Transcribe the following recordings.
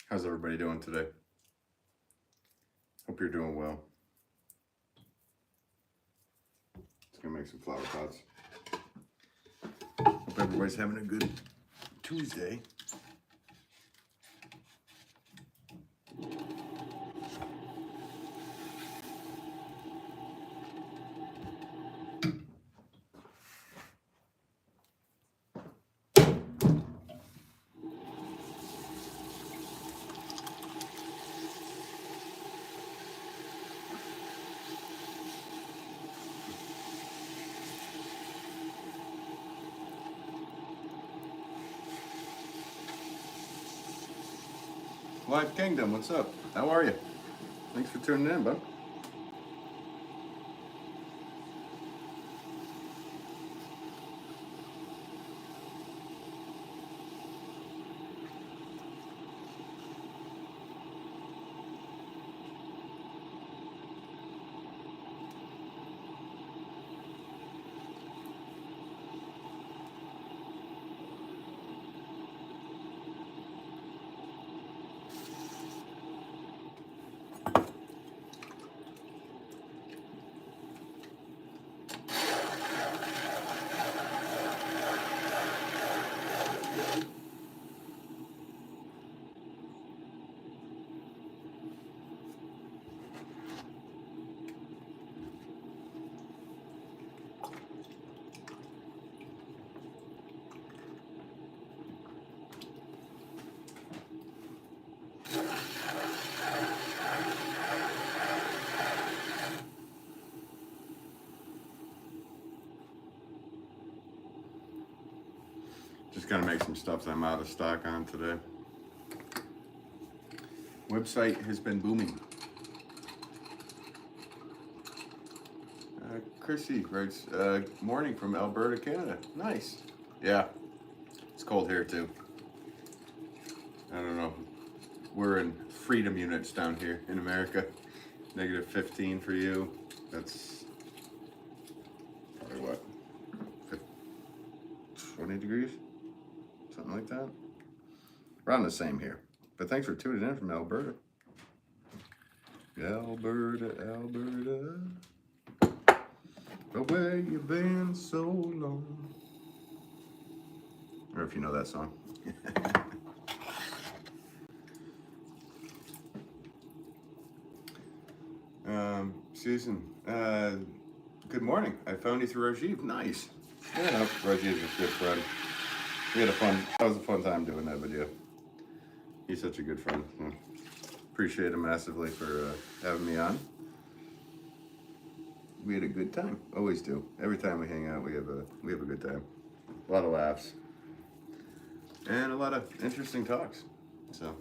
How's everybody doing today? Hope you're doing well. Just gonna make some flower pots. Hope everybody's having a good Tuesday. Live Kingdom, what's up? How are you? Thanks for tuning in, bud. Just gonna make some stuff that I'm out of stock on today. Website has been booming. Chrissy writes, morning from Alberta, Canada. Nice. Yeah, it's cold here too. I don't know. We're in freedom units down here in America. Negative 15 for you. That's probably what? 20 degrees? Something like that. Around the same here. But thanks for tuning in from Alberta. Alberta, Alberta. But where you been so long? Or if you know that song. Susan, good morning. I found you through Rajiv. Nice. Yeah, Rajiv's a good friend. That was a fun time doing that video. He's such a good friend. Appreciate him massively for having me on. We had a good time. Always do. Every time we hang out, we have a good time. A lot of laughs. And a lot of interesting talks. So,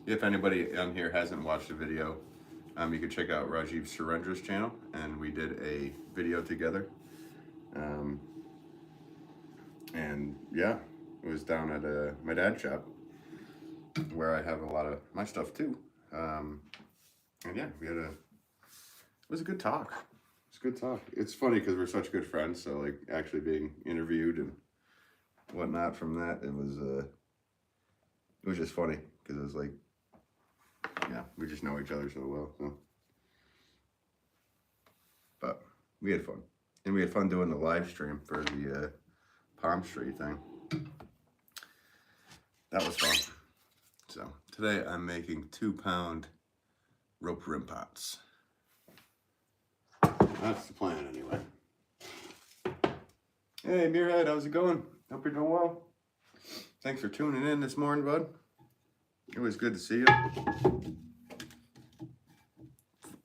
if anybody on here hasn't watched the video, you can check out Rajiv Surendra's channel, and we did a video together. And yeah, it was down at my dad's shop, where I have a lot of my stuff too. And yeah, it was a good talk. It's a good talk. It's funny because we're such good friends, so like actually being interviewed and whatnot from that, it was just funny because it was like, yeah, we just know each other so well. So. But we had fun. And we had fun doing the live stream for the palm tree thing. That was fun. So today I'm making 2-pound rope rim pots. That's the plan anyway. Hey Muirhead, how's it going? Hope you're doing well. Thanks for tuning in this morning, bud. Always good to see you.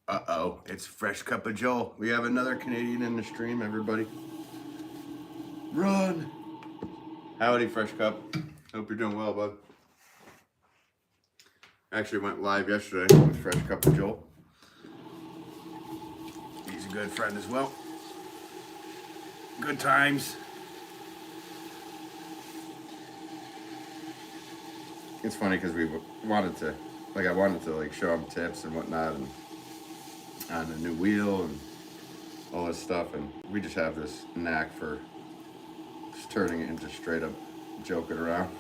Uh-oh, it's Fresh Cup of Joel. We have another Canadian in the stream, everybody. Run! Howdy, Fresh Cup. Hope you're doing well, bud. Actually went live yesterday with Fresh Cup of Joel. He's a good friend as well. Good times. It's funny because I wanted to show him tips and whatnot, and on a new wheel and all this stuff, and we just have this knack for just turning it into straight up joking around.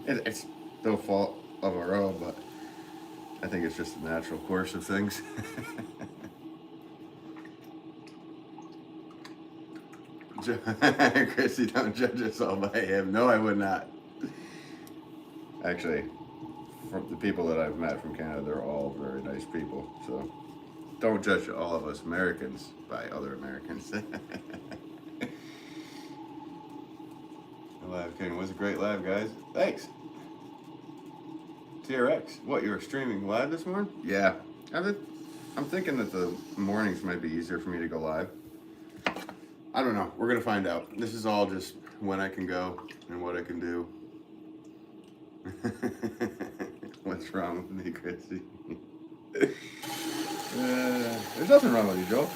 it's no fault of our own, but I think it's just a natural course of things. Chrissy, don't judge us all by him. No, I would not. Actually, from the people that I've met from Canada, they're all very nice people. So don't judge all of us Americans by other Americans. The live came was a great live, guys. Thanks. TRX, what, you were streaming live this morning? Yeah. I'm thinking that the mornings might be easier for me to go live. I don't know. We're going to find out. This is all just when I can go and what I can do. What's wrong with me, Chrissy? There's nothing wrong with you, Joel.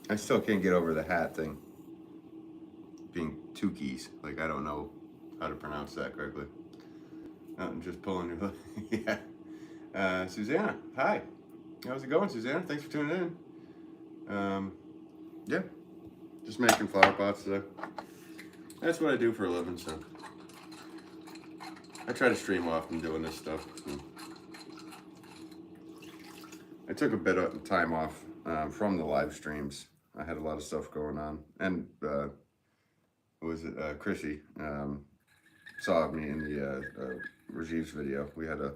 I still can't get over the hat thing being two keys. Like, I don't know how to pronounce that correctly. I'm just pulling your yeah. Susanna, hi. How's it going, Susanna? Thanks for tuning in. Yeah, just making flower pots today. That's what I do for a living, so I try to stream while I'm doing this stuff. I took a bit of time off from the live streams. I had a lot of stuff going on, and Chrissy saw me in the Rajiv's video. We had a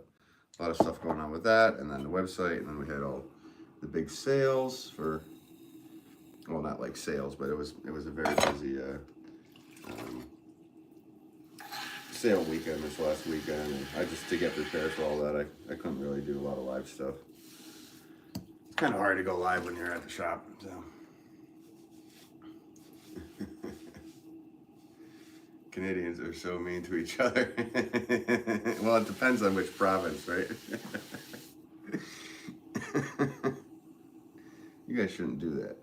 lot of stuff going on with that, and then the website, and then we had all the big sales for, well, not like sales, but it was a very busy sale weekend this last weekend, and I just, to get prepared for all that, I couldn't really do a lot of live stuff. It's kind of hard to go live when you're at the shop, so. Canadians are so mean to each other. Well, it depends on which province, right? You guys shouldn't do that.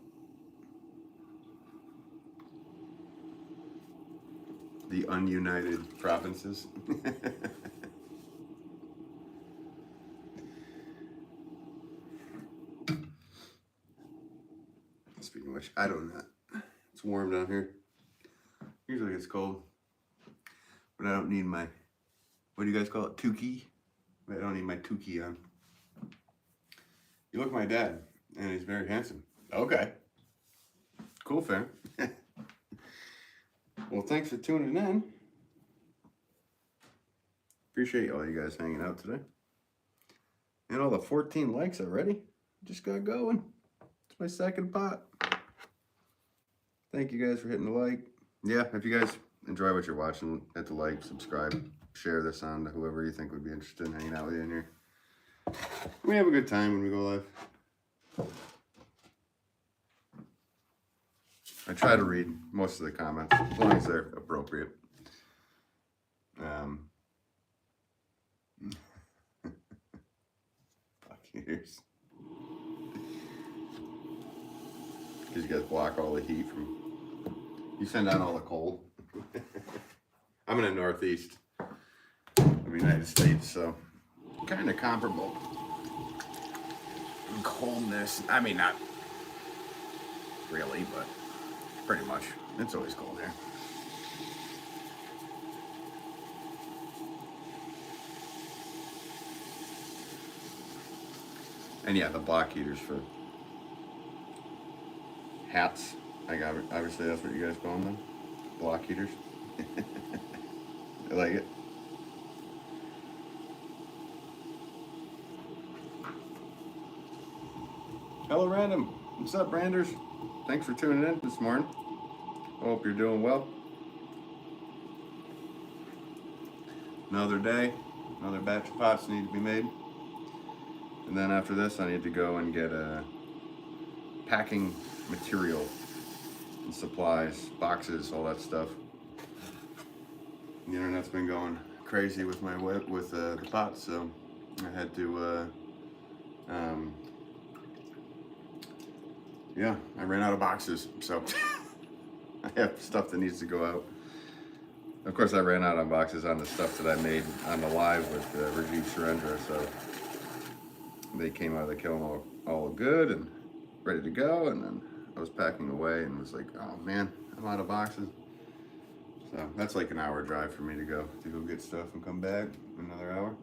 The ununited provinces. Speaking of which, I don't know. It's warm down here. Usually it's cold. But I don't need my, what do you guys call it, tukey? I don't need my tukey on. You look my dad, and he's very handsome. Okay. Cool, fam. Well, thanks for tuning in. Appreciate all you guys hanging out today. And all the 14 likes already. Just got going. It's my second pot. Thank you guys for hitting the like. Yeah, if you guys enjoy what you're watching, hit the like, subscribe, share this on to whoever you think would be interested in hanging out with you in here. We have a good time when we go live. I try to read most of the comments, as long as they're appropriate. Fuck ears. Because you guys block all the heat from, you send out all the cold. I'm in the northeast of the United States, so kind of comparable in coldness. I mean, not really, but pretty much. It's always cold here. And yeah, the block heaters for hats. Like, obviously that's what you guys call them, block heaters. I like it. Hello, Random. What's up, Branders? Thanks for tuning in this morning. Hope you're doing well. Another day, another batch of pots need to be made. And then after this, I need to go and get packing material and supplies, boxes, all that stuff. The internet's been going crazy with my with the pots, so I had to yeah, I ran out of boxes, so I have stuff that needs to go out. Of course, I ran out of boxes on the stuff that I made on the live with Rajiv Surendra, so they came out of the kiln all good and ready to go, and then I was packing away and was like, oh man, I'm out of boxes. So that's like an hour drive for me to go get stuff and come back. Another hour.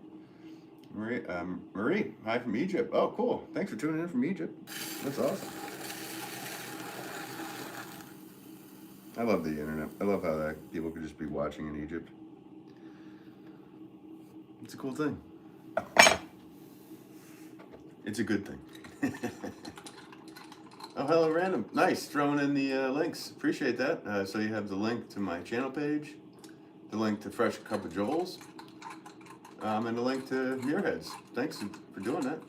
Marie, hi from Egypt. Oh, cool. Thanks for tuning in from Egypt. That's awesome. I love the internet. I love how that people could just be watching in Egypt. It's a cool thing. It's a good thing. Oh, hello, random. Nice, throwing in the links. Appreciate that. So you have the link to my channel page, the link to Fresh Cup of Joel's, and the link to Muirheads. Thanks for doing that.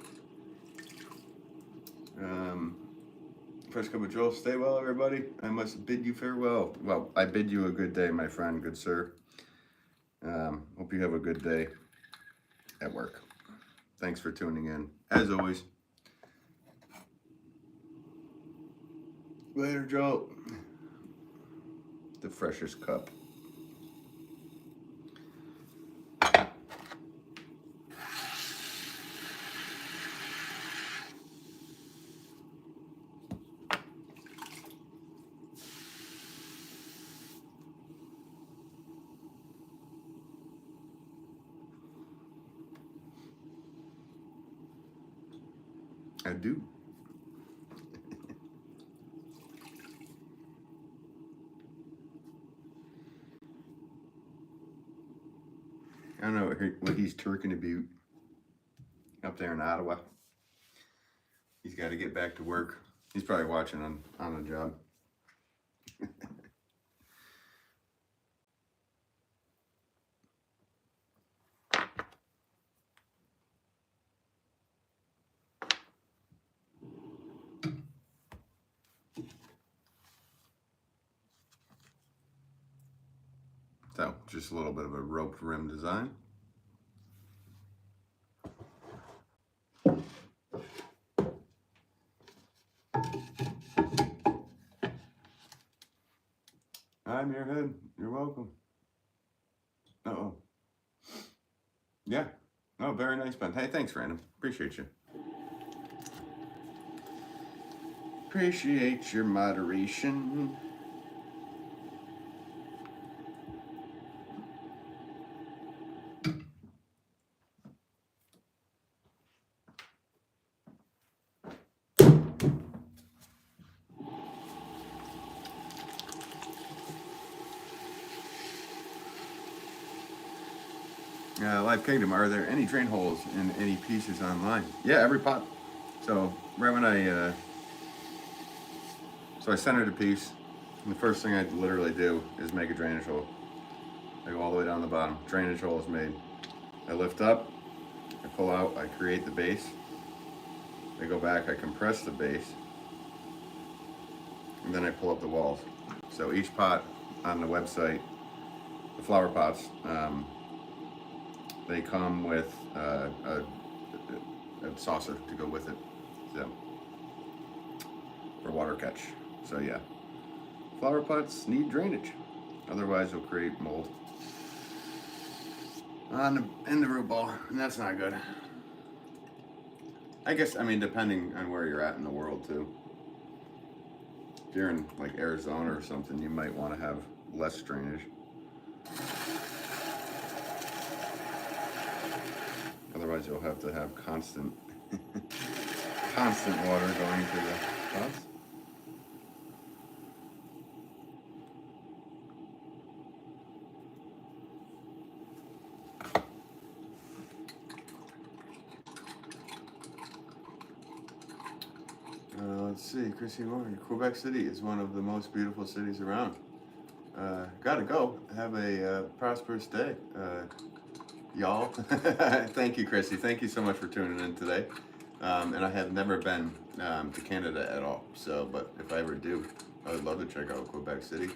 Fresh Cup of Joel's. Stay well, everybody. I must bid you farewell. Well, I bid you a good day, my friend, good sir. Hope you have a good day at work. Thanks for tuning in, as always. Later, Joel. The freshest cup. I do. I don't know what he's turking about up there in Ottawa. He's got to get back to work. He's probably watching on the job. So, just a little bit of a roped rim design. Hi, Muirhead. You're welcome. Uh-oh. Yeah. Oh, very nice, Ben. Hey, thanks, Random. Appreciate you. Appreciate your moderation. Live Kingdom, are there any drain holes in any pieces online? Yeah, every pot. So right when I centered a piece, and the first thing I literally do is make a drainage hole. I go all the way down the bottom. Drainage hole is made. I lift up, I pull out, I create the base. I go back, I compress the base, and then I pull up the walls. So each pot on the website, the flower pots, they come with a saucer to go with it, so for water catch. So yeah, flower pots need drainage, otherwise they'll create mold in the root ball, and that's not good. I guess, I mean, depending on where you're at in the world too. If you're in like Arizona or something, you might want to have less drainage. Otherwise, you'll have to have constant water going to the pots. Let's see, Chrissy Moore. Quebec City is one of the most beautiful cities around. Gotta go. Have a prosperous day, y'all. Thank you, Chrissy. Thank you so much for tuning in today. And I have never been to Canada at all. So, but if I ever do, I would love to check out Quebec City.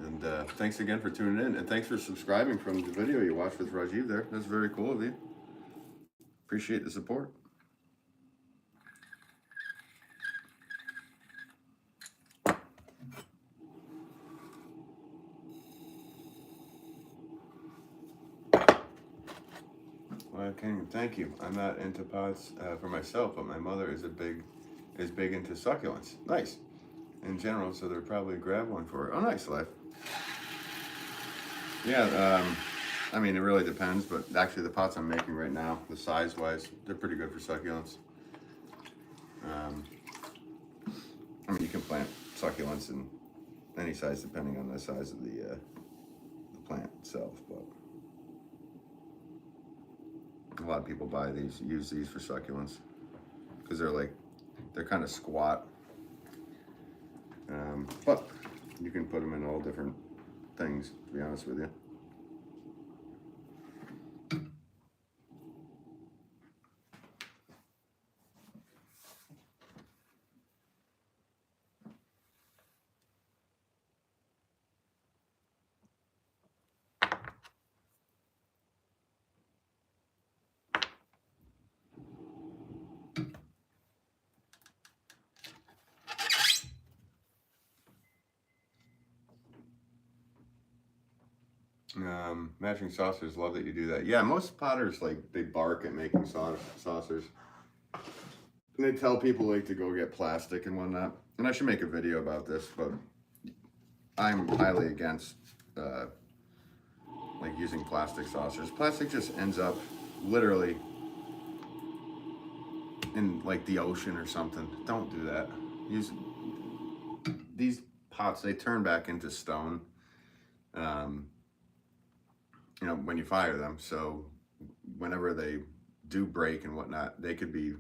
And thanks again for tuning in. And thanks for subscribing from the video you watched with Rajiv there. That's very cool of you. Appreciate the support. Kenny, thank you. I'm not into pots for myself, but my mother is big into succulents. Nice. In general, so they'll probably grab one for her. Oh, nice, Life. Yeah, I mean, it really depends, but actually the pots I'm making right now, the size-wise, they're pretty good for succulents. I mean, you can plant succulents in any size depending on the size of the plant itself, but a lot of people buy these, use these for succulents because they're kind of squat. But you can put them in all different things, to be honest with you. Matching saucers, love that you do that. Yeah, most potters, they bark at making saucers. And they tell people to go get plastic and whatnot. And I should make a video about this, but I'm highly against using plastic saucers. Plastic just ends up literally in the ocean or something. Don't do that. Use these pots, they turn back into stone. When you fire them, so whenever they do break and whatnot, they could be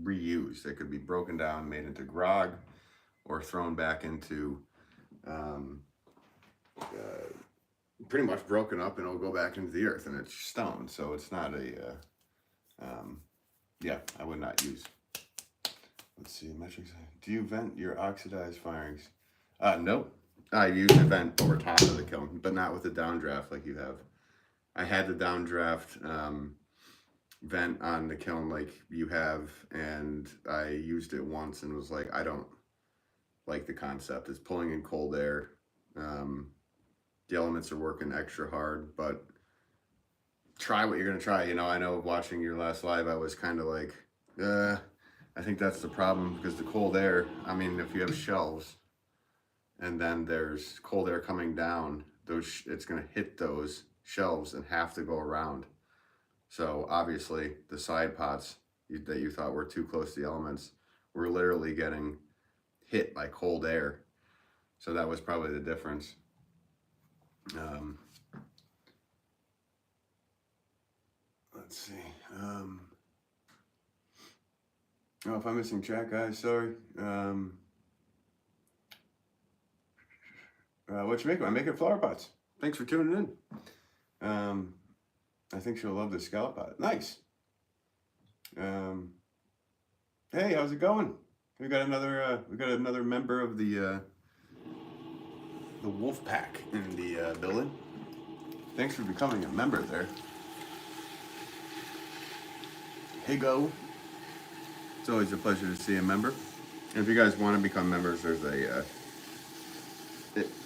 reused. They could be broken down, made into grog, or thrown back into pretty much broken up, and it'll go back into the earth, and it's stone. So it's not a yeah, I would not use. Let's see, metrics. Do you vent your oxidized firings? Nope. I usually vent over top of the kiln, but not with the downdraft like you have. I had the downdraft vent on the kiln like you have, and I used it once and was like, I don't like the concept. It's pulling in cold air. The elements are working extra hard, but try what you're gonna try. I know watching your last live, I was kind of like, I think that's the problem, because the cold air, I mean, if you have shelves and then there's cold air coming down, it's gonna hit those shelves and have to go around. So obviously the side pots that you thought were too close to the elements were literally getting hit by cold air. So that was probably the difference. Let's see. Oh, if I'm missing chat, guys, sorry. What you making? I'm making flower pots. Thanks for tuning in. I think she'll love the scallop pot. Nice. Hey, how's it going? We got another member of the Wolf Pack in the building. Thanks for becoming a member there. Hey, go. It's always a pleasure to see a member. And if you guys want to become members, there's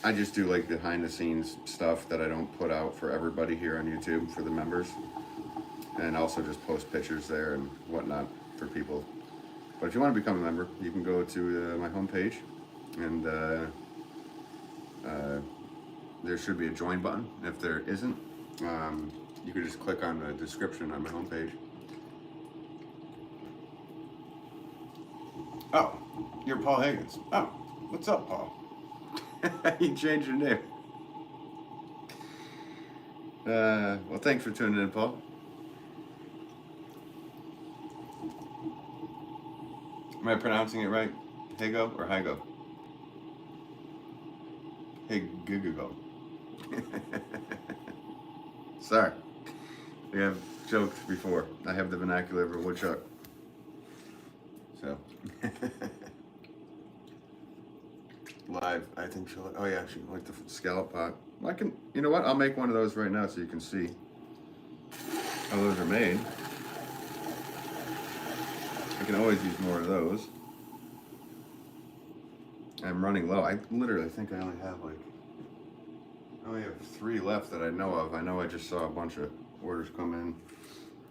I just do behind the scenes stuff that I don't put out for everybody here on YouTube for the members, and also just post pictures there and whatnot for people. But if you want to become a member, you can go to my homepage, and there should be a join button. If there isn't, you can just click on the description on my homepage. Oh, you're Paul Higgins. Oh, what's up, Paul? You changed your name. Well, thanks for tuning in, Paul. Am I pronouncing it right? Higo or Higo? Higo. Sorry. We have joked before. I have the vernacular of a woodchuck. So. Live, I think she'll, oh yeah, she liked the scallop pot. Well, you know what, I'll make one of those right now so you can see how those are made. I can always use more of those. I'm running low. I literally think I only have I only have 3 left that I know of. I know I just saw a bunch of orders come in.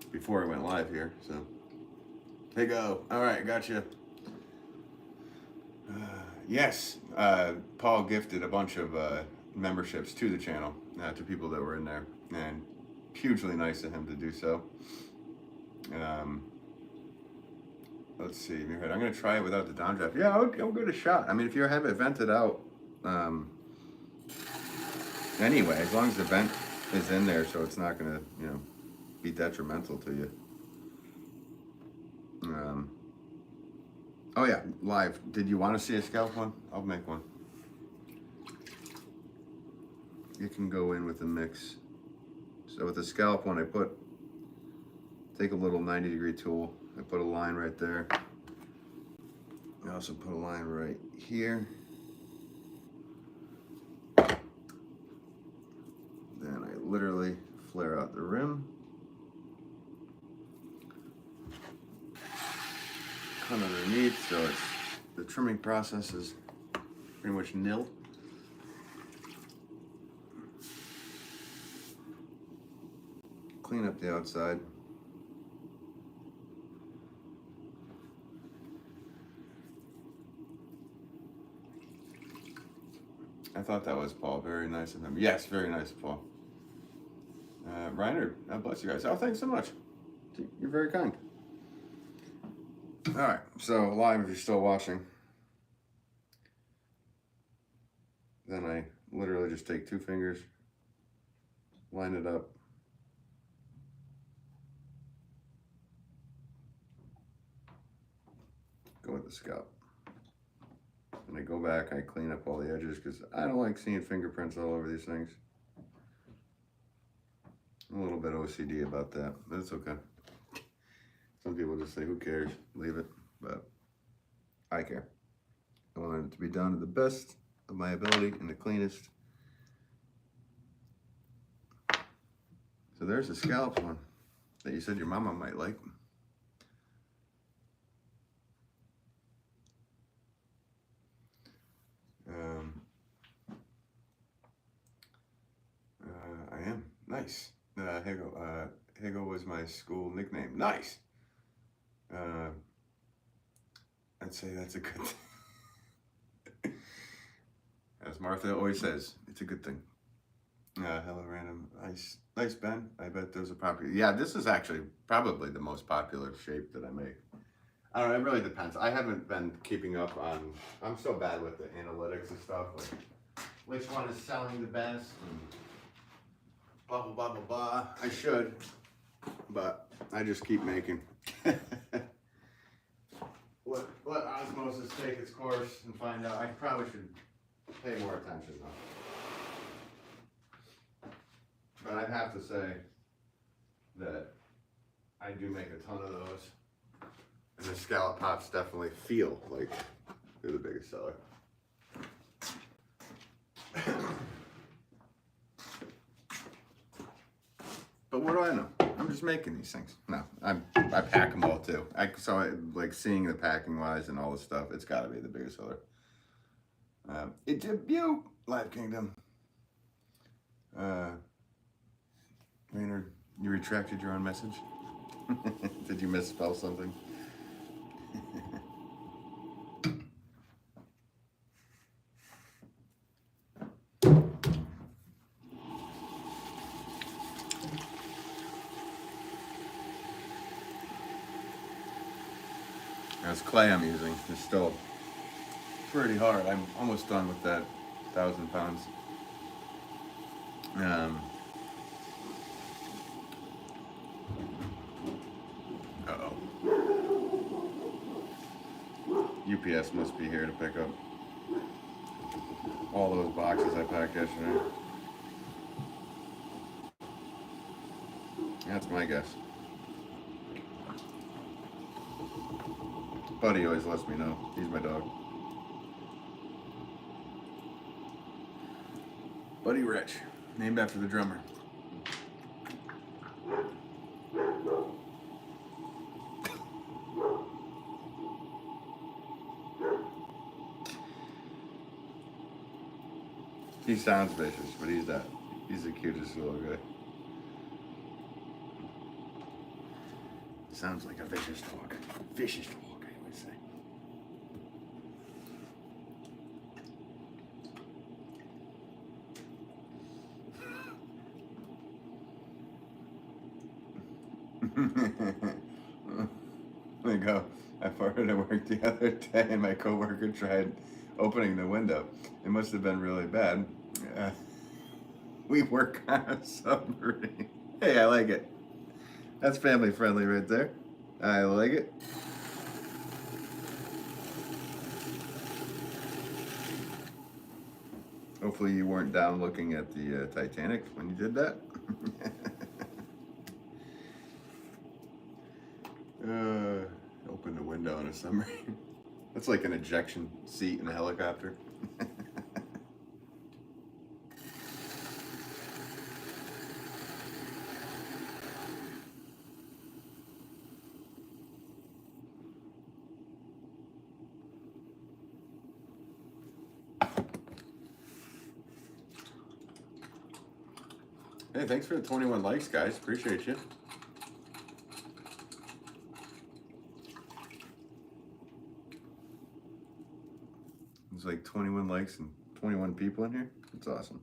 just before I went live here. So, hey go. All right, gotcha. Yes, Paul gifted a bunch of memberships to the channel to people that were in there, and hugely nice of him to do so. Let's see. I'm gonna try it without the downdraft. Yeah, I'll give it a shot. I mean, if you have it vented out, anyway, as long as the vent is in there, so it's not gonna, be detrimental to you. Oh yeah, live. Did you want to see a scalp one? I'll make one. It can go in with the mix. So with the scalp one, take a little 90-degree tool. I put a line right there. I also put a line right here. Then I literally flare out the rim. Come underneath, so the trimming process is pretty much nil. Clean up the outside. I thought that was Paul. Very nice of him. Yes, very nice, Paul. Reiner, God bless you guys. Oh, thanks so much. You're very kind. All right, so live if you're still watching. Then I literally just take 2 fingers, line it up. Go with the scalp. And I go back, I clean up all the edges because I don't like seeing fingerprints all over these things. I'm a little bit OCD about that, but it's okay. Some people just say, who cares? Leave it. But I care. I want it to be done to the best of my ability and the cleanest. So there's a scallop one that you said your mama might like. I am. Nice. Higo was my school nickname. Nice. I'd say that's a good thing. As Martha always says, it's a good thing. Hello, random. Nice, Ben. I bet those are popular. Yeah, this is actually probably the most popular shape that I make. I don't know, it really depends. I haven't been keeping up on, I'm so bad with the analytics and stuff, like which one is selling the best and blah, blah, blah, blah, blah. I should, but I just keep making. Let osmosis take its course and find out. I probably should pay more attention though. But I'd have to say that I do make a ton of those. And the scallop pots definitely feel like they're the biggest seller. But what do I know? I'm just making these things. No, I pack them all too. Like seeing the packing wise and all this stuff, it's got to be the biggest seller. It's a beaut, Live Kingdom. Maynard, you retracted your own message? Did you misspell something? This clay I'm using is still pretty hard. I'm almost done with that 1,000 pounds. Uh-oh. UPS must be here to pick up all those boxes I packed yesterday. That's my guess. Buddy always lets me know. He's my dog. Buddy Rich, named after the drummer. He sounds vicious, but he's the cutest little guy. Sounds like a vicious dog. Vicious dog, I always say. There you go. I farted at work the other day and my coworker tried opening the window. It must have been really bad. We work on a submarine. Hey, I like it. That's family friendly right there. I like it. Hopefully you weren't down looking at the Titanic when you did that. Open the window in a submarine. That's like an ejection seat in a helicopter. Hey, thanks for the 21 likes, guys. Appreciate you. There's like 21 likes and 21 people in here. That's awesome.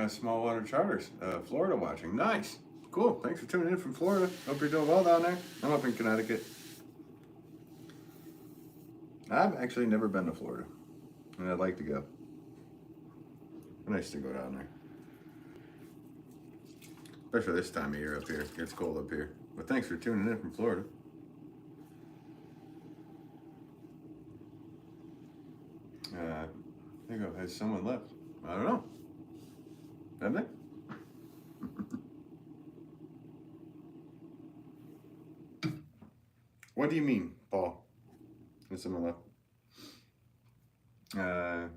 Small water charters, Florida watching. Nice. Cool. Thanks for tuning in from Florida. Hope you're doing well down there. I'm up in Connecticut. I've actually never been to Florida, and I'd like to go. Nice to go down there. Especially this time of year up here. It gets cold up here. But thanks for tuning in from Florida. There you go. Has someone left? I don't know. Have they? What do you mean, Paul? Has someone left?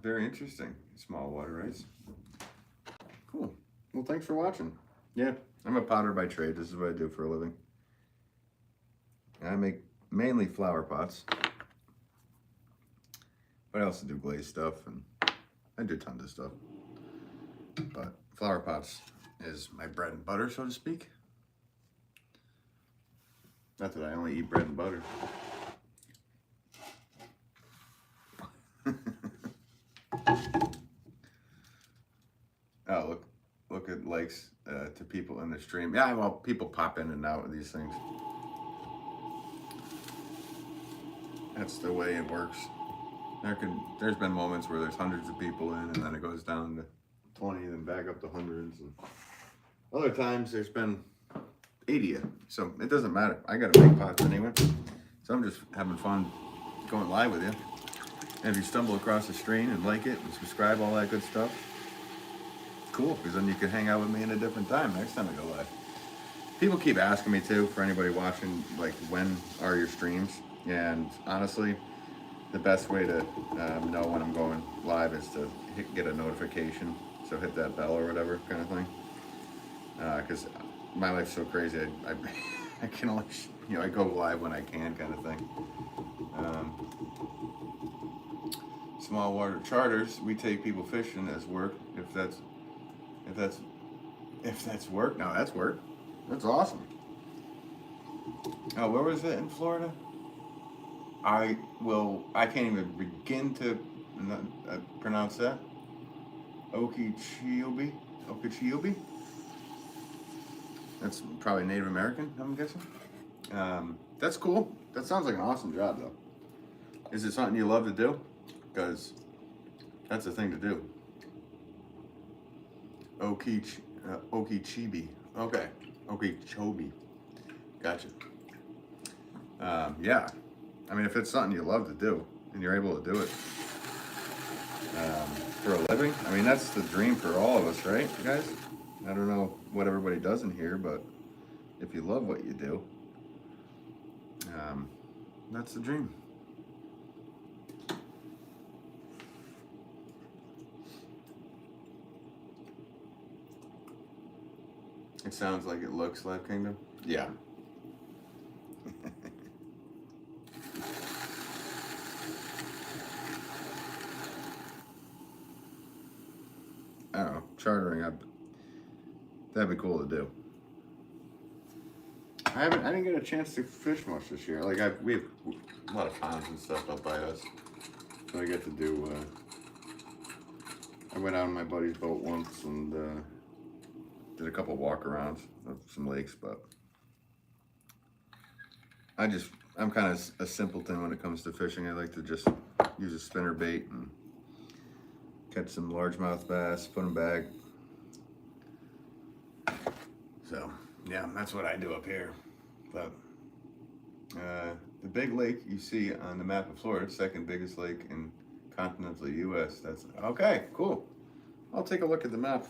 Very interesting. Small water rice. Cool. Well, thanks for watching. Yeah, I'm a potter by trade. This is what I do for a living. I make mainly flower pots. But I also do glaze stuff, and I do tons of stuff. But flower pots is my bread and butter, so to speak. Not that I only eat bread and butter. Oh, look at likes to people in the stream. Yeah, well, people pop in and out of these things. That's the way it works. There's been moments where there's hundreds of people in, and then it goes down to 20, then back up to hundreds. And other times there's been 80. So it doesn't matter. I gotta make pots anyway. So I'm just having fun going live with you. And if you stumble across the stream and like it and subscribe, all that good stuff, cool, because then you can hang out with me in a different time next time I go live. People keep asking me too, for anybody watching, like, when are your streams? And honestly, the best way to know when I'm going live is to get a notification. So hit that bell or whatever kind of thing. Because my life's so crazy, I can only, I go live when I can, kind of thing. Small water charters, we take people fishing as work. If that's work, no, that's work. That's awesome. Oh, where was it in Florida? I can't even begin to pronounce that. Okeechobee? That's probably Native American, I'm guessing. That's cool. That sounds like an awesome job, though. Is it something you love to do? Because that's the thing to do. Okeechobee. Okay. Okeechobee. Gotcha. Yeah. I mean, if it's something you love to do and you're able to do it for a living, I mean, that's the dream for all of us, right, guys? I don't know what everybody does in here, but if you love what you do, that's the dream. It sounds like it looks like Kingdom. Yeah. I don't know, chartering up. That'd be cool to do. I didn't get a chance to fish much this year. Like we have a lot of ponds and stuff up by us, so I get to do. I went out on my buddy's boat once and did a couple walk-arounds of some lakes, but I'm kind of a simpleton when it comes to fishing. I like to just use a spinner bait and catch some largemouth bass, put them back. So yeah, that's what I do up here. But the big lake you see on the map of Florida, second biggest lake in continental U.S. That's okay, cool. I'll take a look at the map.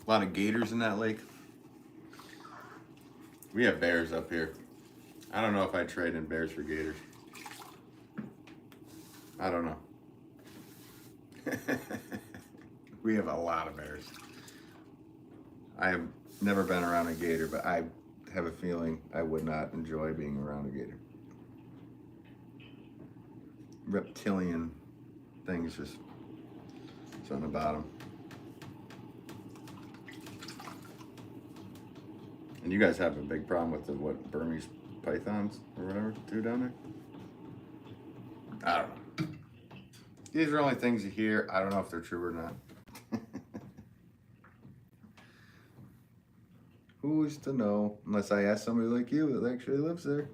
A lot of gators in that lake. We have bears up here. I don't know if I trade in bears for gators. I don't know. We have a lot of bears. I have never been around a gator, but I have a feeling I would not enjoy being around a gator. Reptilian things, just something about them. And you guys have a big problem with the Burmese pythons or whatever too down there? I don't know. These are only things you hear. I don't know if they're true or not. Who's to know? Unless I ask somebody like you that actually lives there.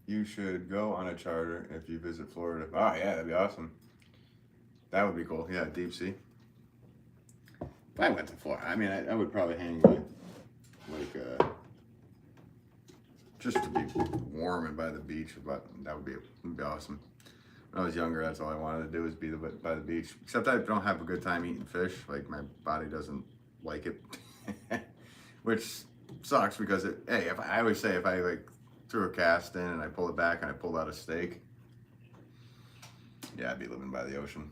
You should go on a charter if you visit Florida. Oh yeah, that'd be awesome. That would be cool. Yeah, deep sea. If I went to Florida, I mean, I would probably hang by, like, just to be warm and by the beach. But that would be awesome. When I was younger, that's all I wanted to do was be by the beach. Except I don't have a good time eating fish. Like, my body doesn't like it, which sucks because I always say if I like threw a cast in and I pull it back and I pulled out a steak, yeah, I'd be living by the ocean.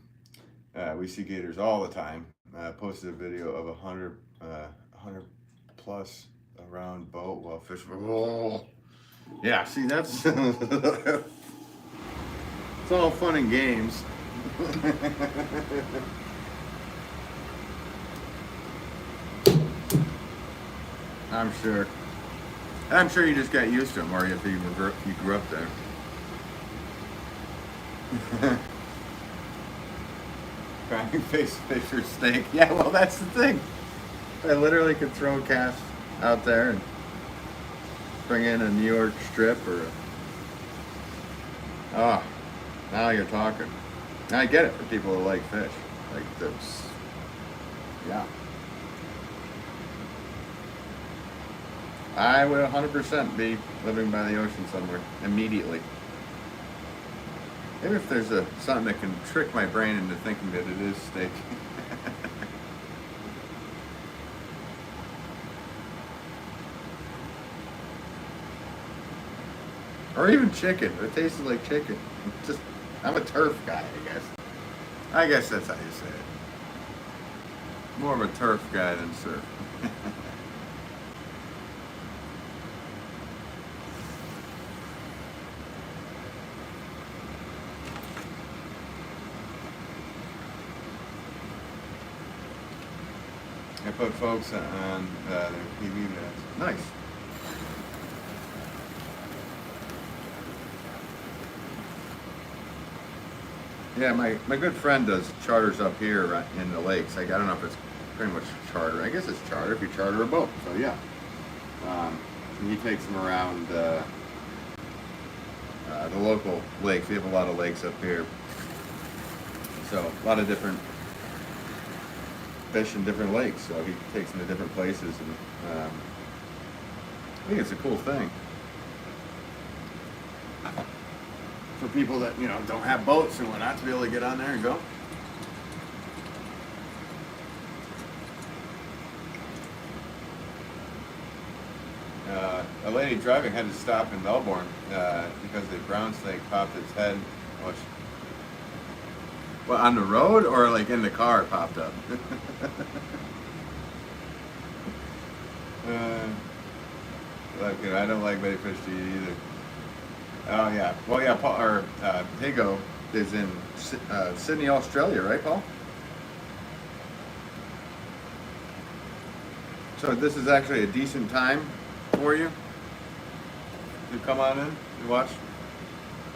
We see gators all the time. Posted a video of 100 plus around boat while fishing. Oh. Yeah, see, that's it's all fun and games. I'm sure you just got used to them, or if you grew up there. Crying face fish or steak. Yeah, well, that's the thing. I literally could throw a cast out there and bring in a New York strip or oh, now you're talking. Now I get it for people who like fish. Like this. Yeah. I would 100% be living by the ocean somewhere immediately. Maybe if there's something that can trick my brain into thinking that it is steak. Or even chicken. It tasted like chicken. I'm a turf guy, I guess. I guess that's how you say it. More of a turf guy than surf. I put folks on their TV ads. Nice. Yeah, my good friend does charters up here in the lakes. Like, I don't know if it's pretty much charter. I guess it's charter if you charter a boat. So yeah, and he takes them around the local lakes. We have a lot of lakes up here, so a lot of different fish in different lakes. So he takes them to different places, and I think it's a cool thing for people that don't have boats and whatnot to be able to get on there and go. a lady driving had to stop in Melbourne because the brown snake popped its head. Oh, well, on the road or like in the car it popped up? Look, I don't like many fish to eat either. Oh yeah, well yeah, Paul, or Higo is in Sydney, Australia, right, Paul? So this is actually a decent time for you to come on in and watch.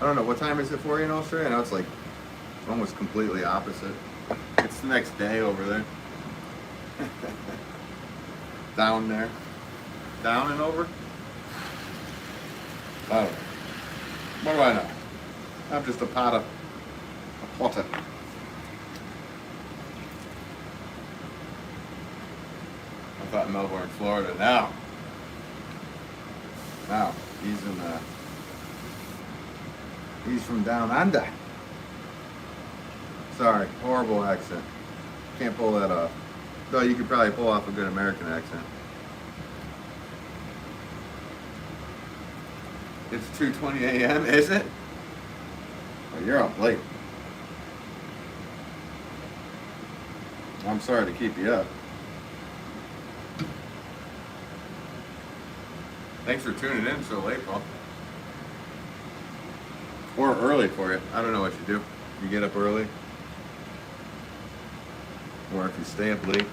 I don't know, what time is it for you in Australia? I know it's like almost completely opposite. It's the next day over there. Down there. Down and over? I don't know. What do I know? I'm just a potter. A potter. I thought Melbourne, Florida. Now he's from down under. Sorry, horrible accent. Can't pull that off. Though you could probably pull off a good American accent. It's 2:20 a.m., is it? Well, you're up late. I'm sorry to keep you up. Thanks for tuning in so late, Paul. Or early for you. I don't know what you do. You get up early. Or if you stay up late.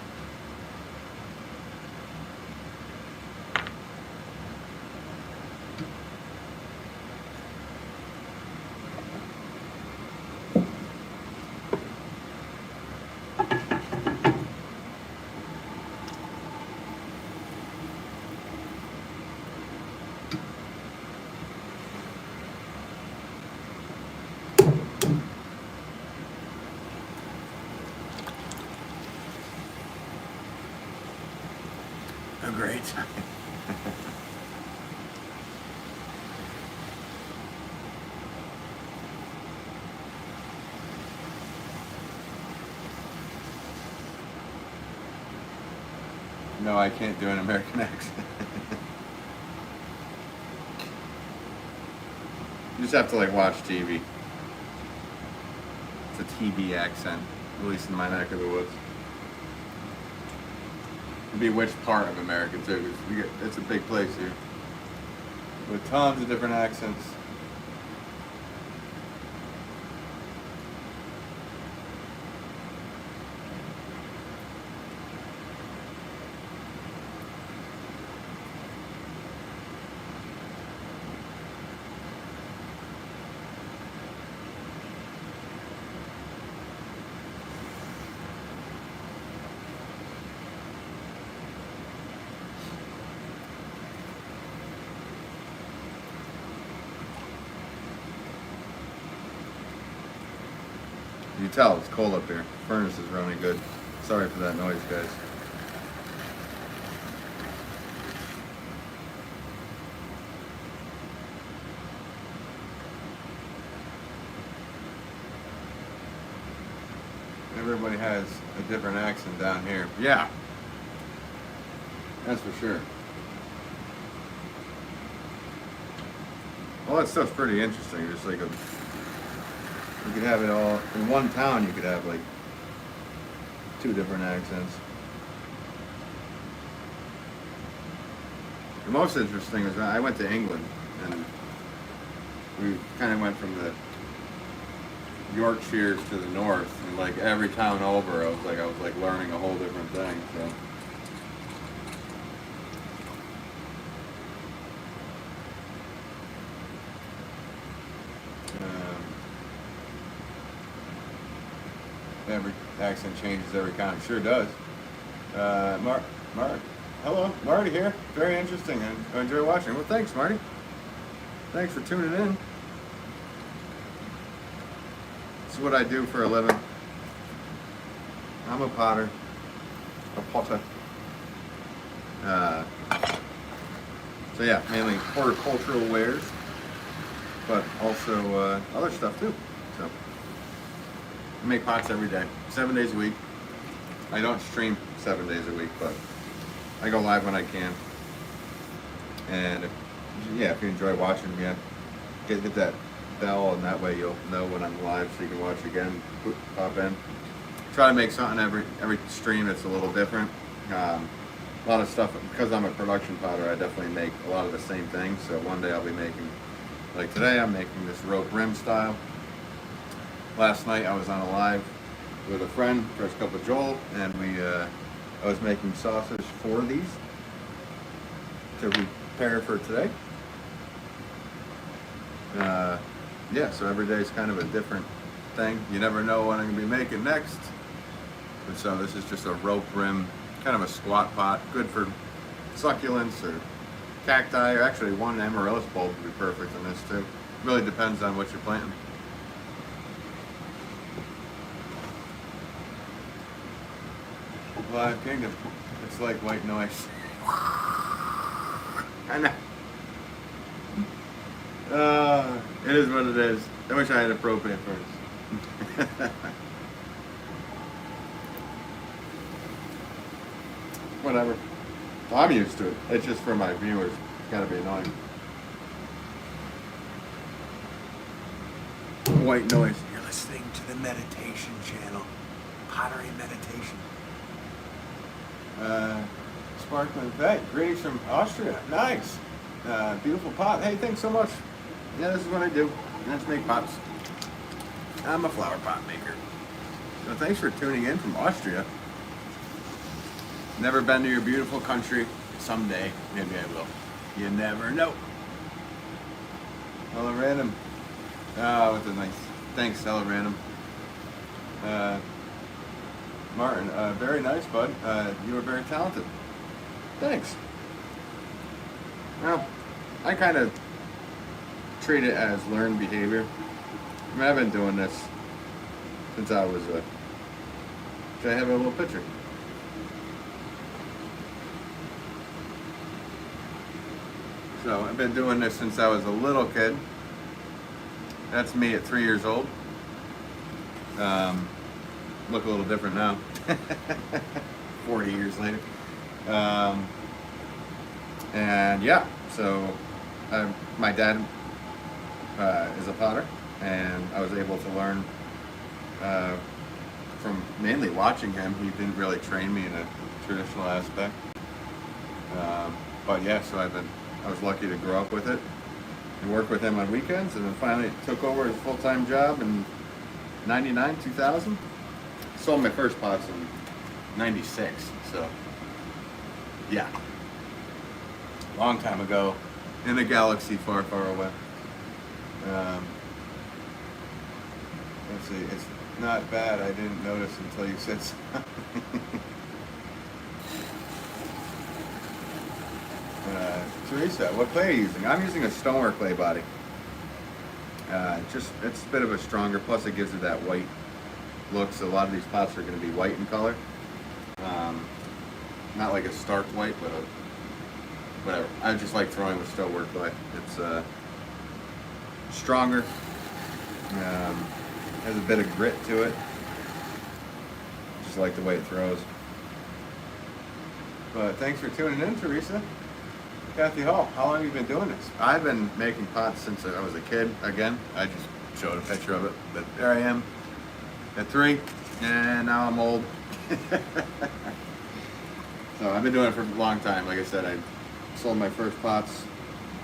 A great time. No, I can't do an American accent. You just have to like watch TV. It's a TV accent, at least in my neck of the woods. It'd be which part of America too, because it's a big place here. With tons of different accents. You tell it's cold up here. Furnace is running good. Sorry for that noise, guys. Everybody has a different accent down here. Yeah, that's for sure. Well, that stuff's pretty interesting. Just like you could have it all in one town. You could have like 2 different accents. The most interesting is I went to England and we kind of went from the Yorkshires to the north, and like every town over, I was like learning a whole different thing. So. Every accent changes every county. Sure does. Mark, hello, Marty here. Very interesting, and I enjoy watching. Well, thanks, Marty. Thanks for tuning in. This is what I do for a living. I'm a potter, a potter. So yeah, mainly horticultural wares, but also other stuff too. So. I make pots every day, 7 days a week. I don't stream 7 days a week, but I go live when I can. And yeah, if you enjoy watching, yeah, hit that bell, and that way you'll know when I'm live, so you can watch again. Pop in. Try to make something every stream that's a little different. A lot of stuff, because I'm a production potter, I definitely make a lot of the same things. So one day I'll be making, like today, I'm making this rope rim style. Last night I was on a live with a friend, First Cup of Joel, and I was making sausage for these to prepare for today. Yeah, so every day is kind of a different thing. You never know what I'm going to be making next. And so this is just a rope rim, kind of a squat pot, good for succulents or cacti, or actually one amaryllis bulb would be perfect in this too. Really depends on what you're planting. Live Kingdom, it's like white noise. I know. It is what it is. I wish I had a propane furnace. Whatever. I'm used to it. It's just for my viewers. It's gotta be annoying. White noise. You're listening to the meditation channel. Pottery meditation. Sparkling Bay. Greetings from Austria. Nice. Beautiful pot. Hey, thanks so much. Yeah, this is what I do. I just make pots. I'm a flower pot maker. So thanks for tuning in from Austria. Never been to your beautiful country. Someday, maybe I will. You never know. Hello, Random. Oh, what a nice. Thanks, hello, Random. Martin, very nice, bud. You are very talented. Thanks. Well, I kind of treat it as learned behavior. I mean, I've been doing this since I was a... Should I have a little picture? So I've been doing this since I was a little kid. That's me at 3 years old. Look a little different now. 40 years later. And yeah, so my dad is a potter, and I was able to learn from mainly watching him. He didn't really train me in a traditional aspect. But yeah, so I was lucky to grow up with it and work with him on weekends, and then finally took over his full-time job in 99, 2000. Sold my first pots in 96, so yeah. Long time ago, in a galaxy far, far away. Let's see, it's not bad. I didn't notice until you said something. Teresa, what clay are you using? I'm using a stoneware clay body. It's a bit of a stronger, plus it gives it that white look. So a lot of these pots are going to be white in color. Not like a stark white, but whatever. I just like throwing with stoneware clay. It's stronger. Has a bit of grit to it. Just like the way it throws. But thanks for tuning in, Teresa. Kathy Hall, how long have you been doing this? I've been making pots since I was a kid. Again, I just showed a picture of it, but there I am at 3, and now I'm old. So I've been doing it for a long time. Like I said, I sold my first pots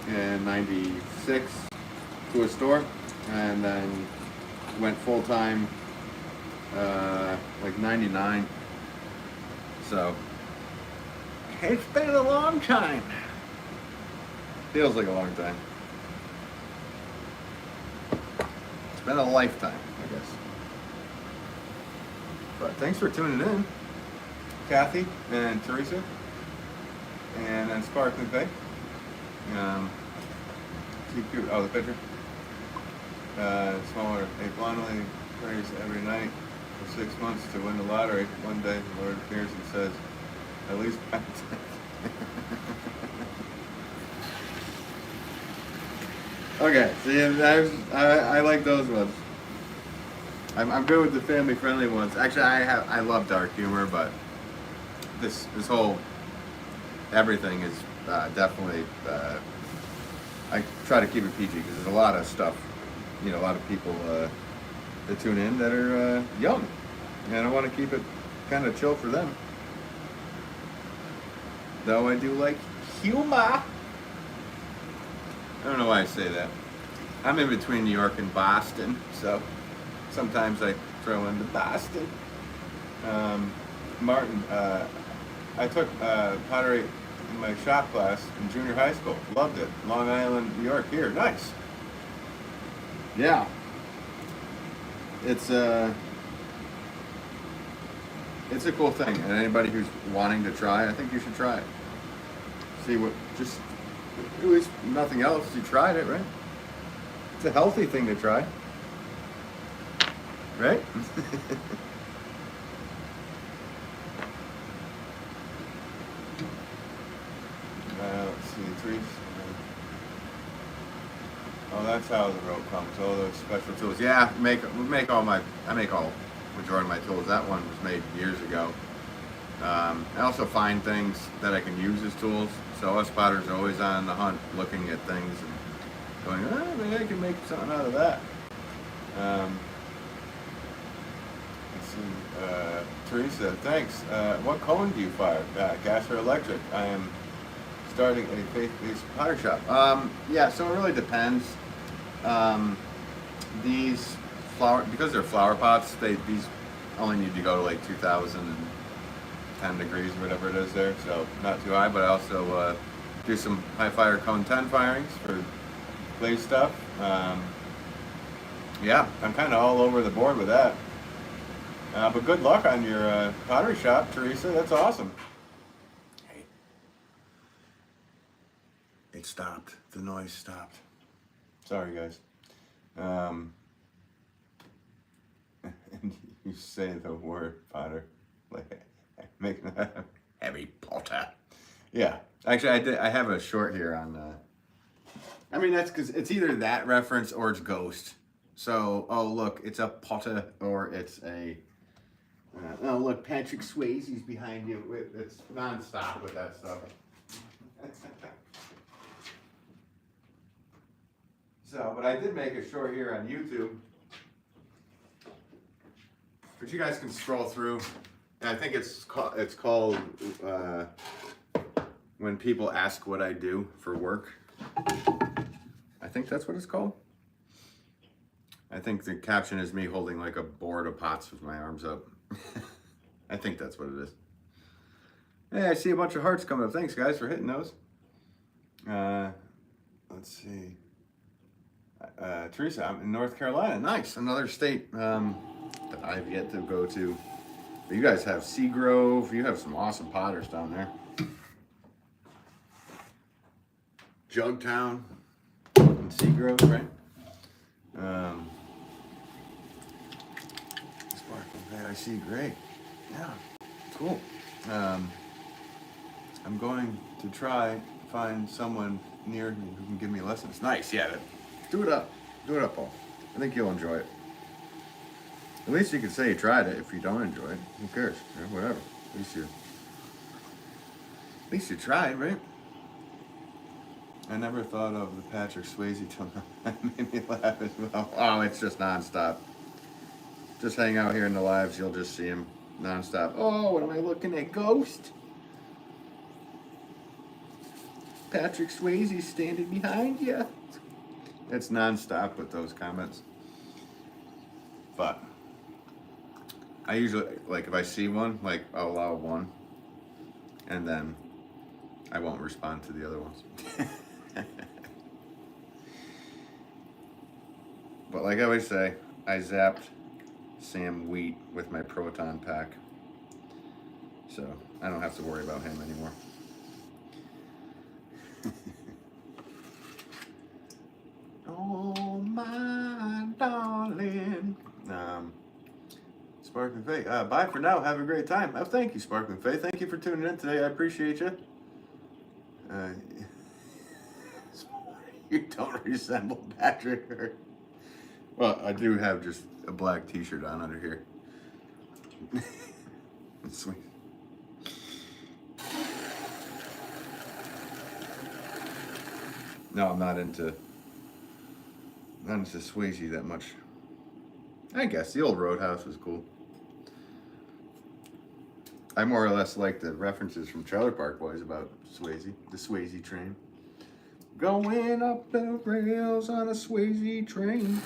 in 96 to a store, and then went full-time like 99. So it's been a long time. Feels like a long time. It's been a lifetime, I guess. But thanks for tuning in, Kathy and Teresa, and then Sparkling Bay. Oh, the picture. Smaller. A blindly prays every night for 6 months to win the lottery. One day, the Lord appears and says, "At least." Okay, see, I like those ones. I'm good with the family friendly ones. Actually, I love dark humor, but this whole everything is definitely, I try to keep it PG because there's a lot of stuff, you know, a lot of people that tune in that are young, and I want to keep it kind of chill for them. Though I do like humor. I don't know why I say that. I'm in between New York and Boston, so sometimes I throw into Boston. Martin, I took pottery in my shop class in junior high school. Loved it. Long Island, New York. Here, nice. Yeah. It's a cool thing, and anybody who's wanting to try, I think you should try it. See what, just, at least nothing else, you tried it, right? It's a healthy thing to try, right? Let's see, trees. Oh, that's how the rope comes. Oh, those special tools. Yeah, I make all majority of my tools. That one was made years ago. I also find things that I can use as tools. So us spotters are always on the hunt, looking at things and going, oh, maybe I can make something out of that. Let's see. Teresa, thanks. What cone do you fire? Gas or electric? I am starting a faith-based potter shop. Yeah, so it really depends. These because they're flower pots, these only need to go to like 2010 degrees or whatever it is there, so not too high. But I also do some high fire cone 10 firings for glaze stuff. Yeah, I'm kind of all over the board with that. But good luck on your pottery shop, Teresa. That's awesome. Hey, it stopped. The noise stopped. Sorry, guys. And you say the word Potter, like make Harry Potter. Yeah, actually, I have a short here on. I mean, that's because it's either that reference or it's Ghost. So, oh look, it's a Potter or it's a. Oh look, Patrick Swayze's behind you. It's nonstop with that stuff. So, but I did make a short here on YouTube. But you guys can scroll through. And I think it's called When People Ask What I Do for Work. I think that's what it's called. I think the caption is me holding like a board of pots with my arms up. I think that's what it is. Hey, I see a bunch of hearts coming up. Thanks, guys, for hitting those. Let's see. Teresa, I'm in North Carolina. Nice. Another state that I've yet to go to. But you guys have Seagrove. You have some awesome potters down there. Jugtown and Seagrove, right? Sparkling Bay, I see. Great. Yeah, cool. I'm going to try find someone near me who can give me lessons. Nice. Yeah. Do it up. Do it up, Paul. I think you'll enjoy it. At least you can say you tried it. If you don't enjoy it, who cares? Yeah, whatever. At least you tried, right? I never thought of the Patrick Swayze till that made me laugh as well. Oh, it's just nonstop. Just hang out here in the lives, you'll just see him nonstop. Oh, what am I looking at? Ghost? Patrick Swayze standing behind you. It's nonstop with those comments. But I usually, like, if I see one, like, I'll allow one, and then I won't respond to the other ones. But like I always say, I zapped Sam Wheat with my Proton pack, so I don't have to worry about him anymore. Oh my darling. Sparkling Faith. Bye for now. Have a great time. Oh, thank you, Sparkling Faith. Thank you for tuning in today. I appreciate you. You don't resemble Patrick. Well, I do have just a black t-shirt on under here. Sweet. No, I'm not into Swayze that much. I guess the old Roadhouse was cool. I more or less like the references from Trailer Park Boys about Swayze, the Swayze train. Going up the rails on a Swayze train.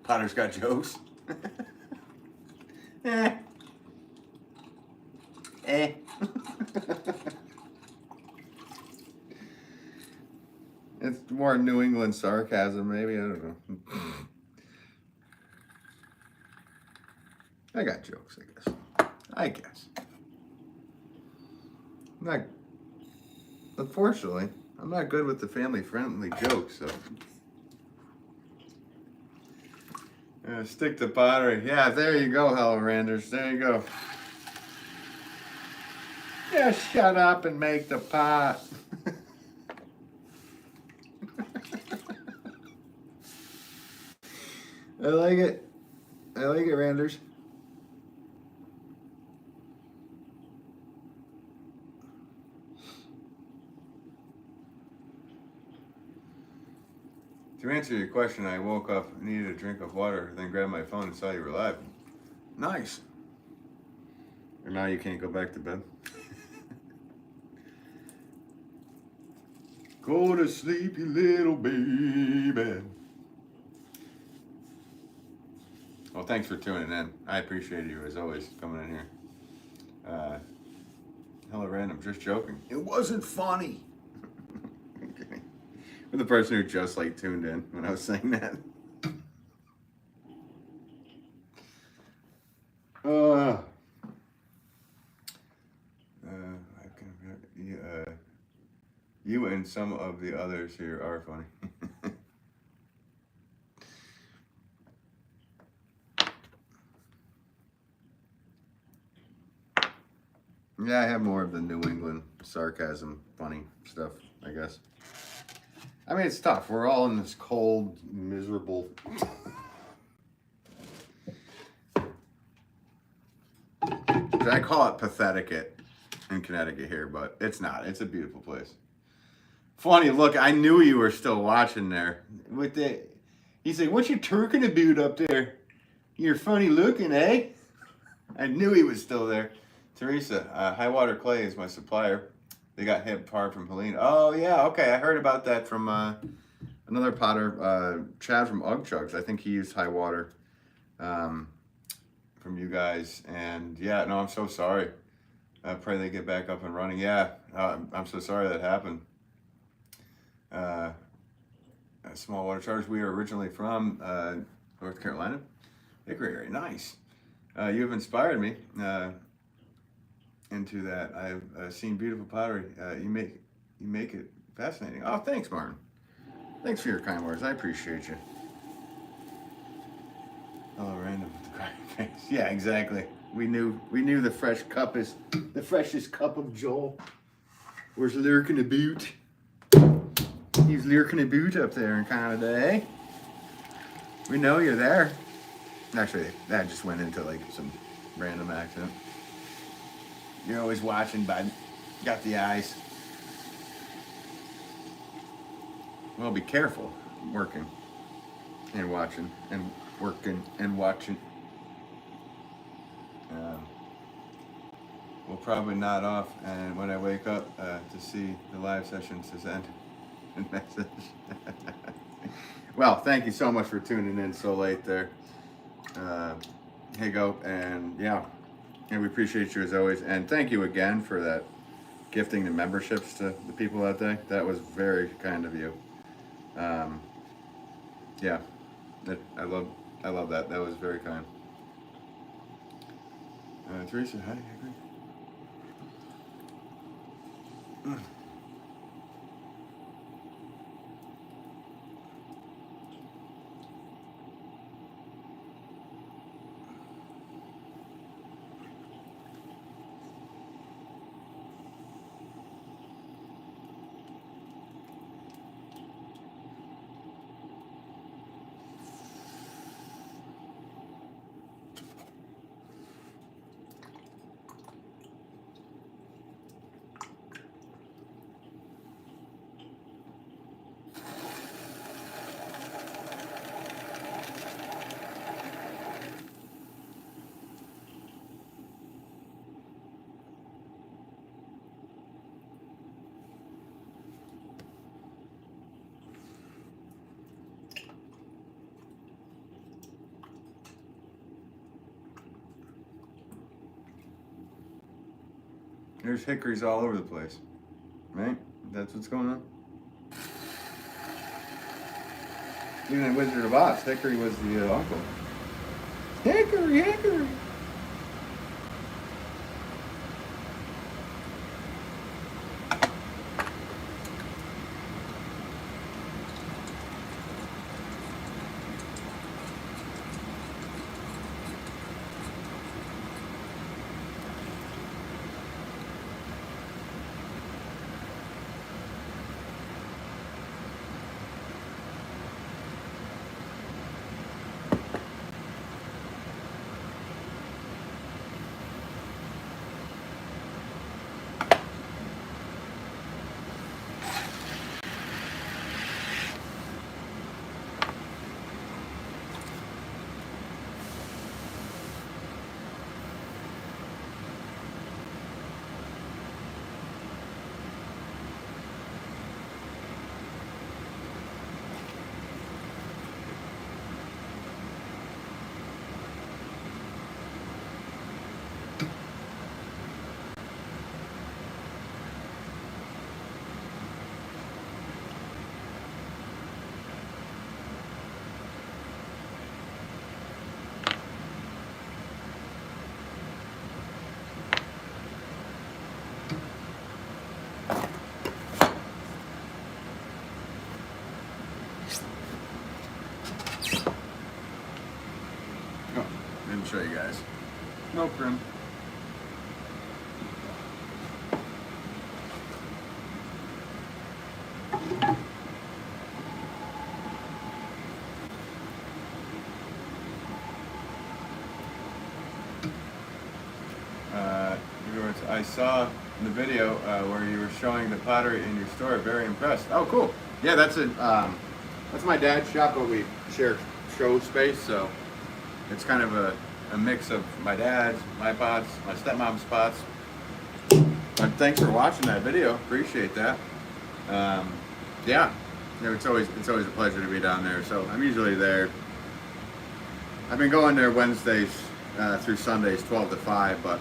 Potter's got jokes. Eh. Eh. It's more New England sarcasm, maybe. I don't know. I got jokes, I guess. Unfortunately, I'm not good with the family-friendly jokes, so. Stick to pottery. Yeah, there you go, Hellranders. There you go. Just shut up and make the pot. I like it. I like it, Randers. To answer your question, I woke up, needed a drink of water, then grabbed my phone and saw you were live. Nice. And now you can't go back to bed? Go to sleep, you little baby. Well, thanks for tuning in. I appreciate you, as always, coming in here. Hello, random, just joking. It wasn't funny. Okay. For the person who just like tuned in when I was saying that. You and some of the others here are funny. Yeah, I have more of the New England sarcasm, funny stuff, I guess. I mean, it's tough. We're all in this cold, miserable... I call it pathetic in Connecticut here, but it's not. It's a beautiful place. Funny, look, I knew you were still watching there. With the, he said, "What you turking about up there? You're funny looking, eh?" I knew he was still there. Teresa, High Water Clay is my supplier. They got hit hard from Helene. Oh, yeah, okay. I heard about that from another potter, Chad from Ugg Chugs. I think he used High Water from you guys. And, yeah, no, I'm so sorry. I pray they get back up and running. Yeah, I'm so sorry that happened. Small water charge. We are originally from North Carolina. Hickory area. Nice. You have inspired me into that. I've seen beautiful pottery. You make it fascinating. Oh, thanks, Martin. Thanks for your kind words. I appreciate you. Oh, random with the crying face. Yeah, exactly. We knew the fresh cup is the freshest cup of Joel. Where's lurking a boot? He's lurking a boot up there in Canada, eh? We know you're there. Actually, that just went into like some random accident. You're always watching, bud. Got the eyes. Well, be careful. Working and watching and working and watching. We'll probably nod off, and when I wake up to see the live session says end and message. Well, thank you so much for tuning in so late there. Hey, go, and yeah, and we appreciate you as always, and thank you again for that gifting the memberships to the people that day. That was very kind of you. Yeah, I love that. That was very kind. Teresa, hi, agree. There's hickories all over the place, right? That's what's going on. Even in Wizard of Oz, Hickory was the uncle. Hickory, Hickory. Oh, didn't show you guys. No prim. I saw in the video where you were showing the pottery in your store. Very impressed. Oh, cool. Yeah, that's my dad's shop, but we share show space, so it's kind of a mix of my dad's, my pots, my stepmom's pots. But thanks for watching that video. Appreciate that. Yeah, it's always a pleasure to be down there. So I'm usually there. I've been going there Wednesdays through Sundays, 12 to 5, but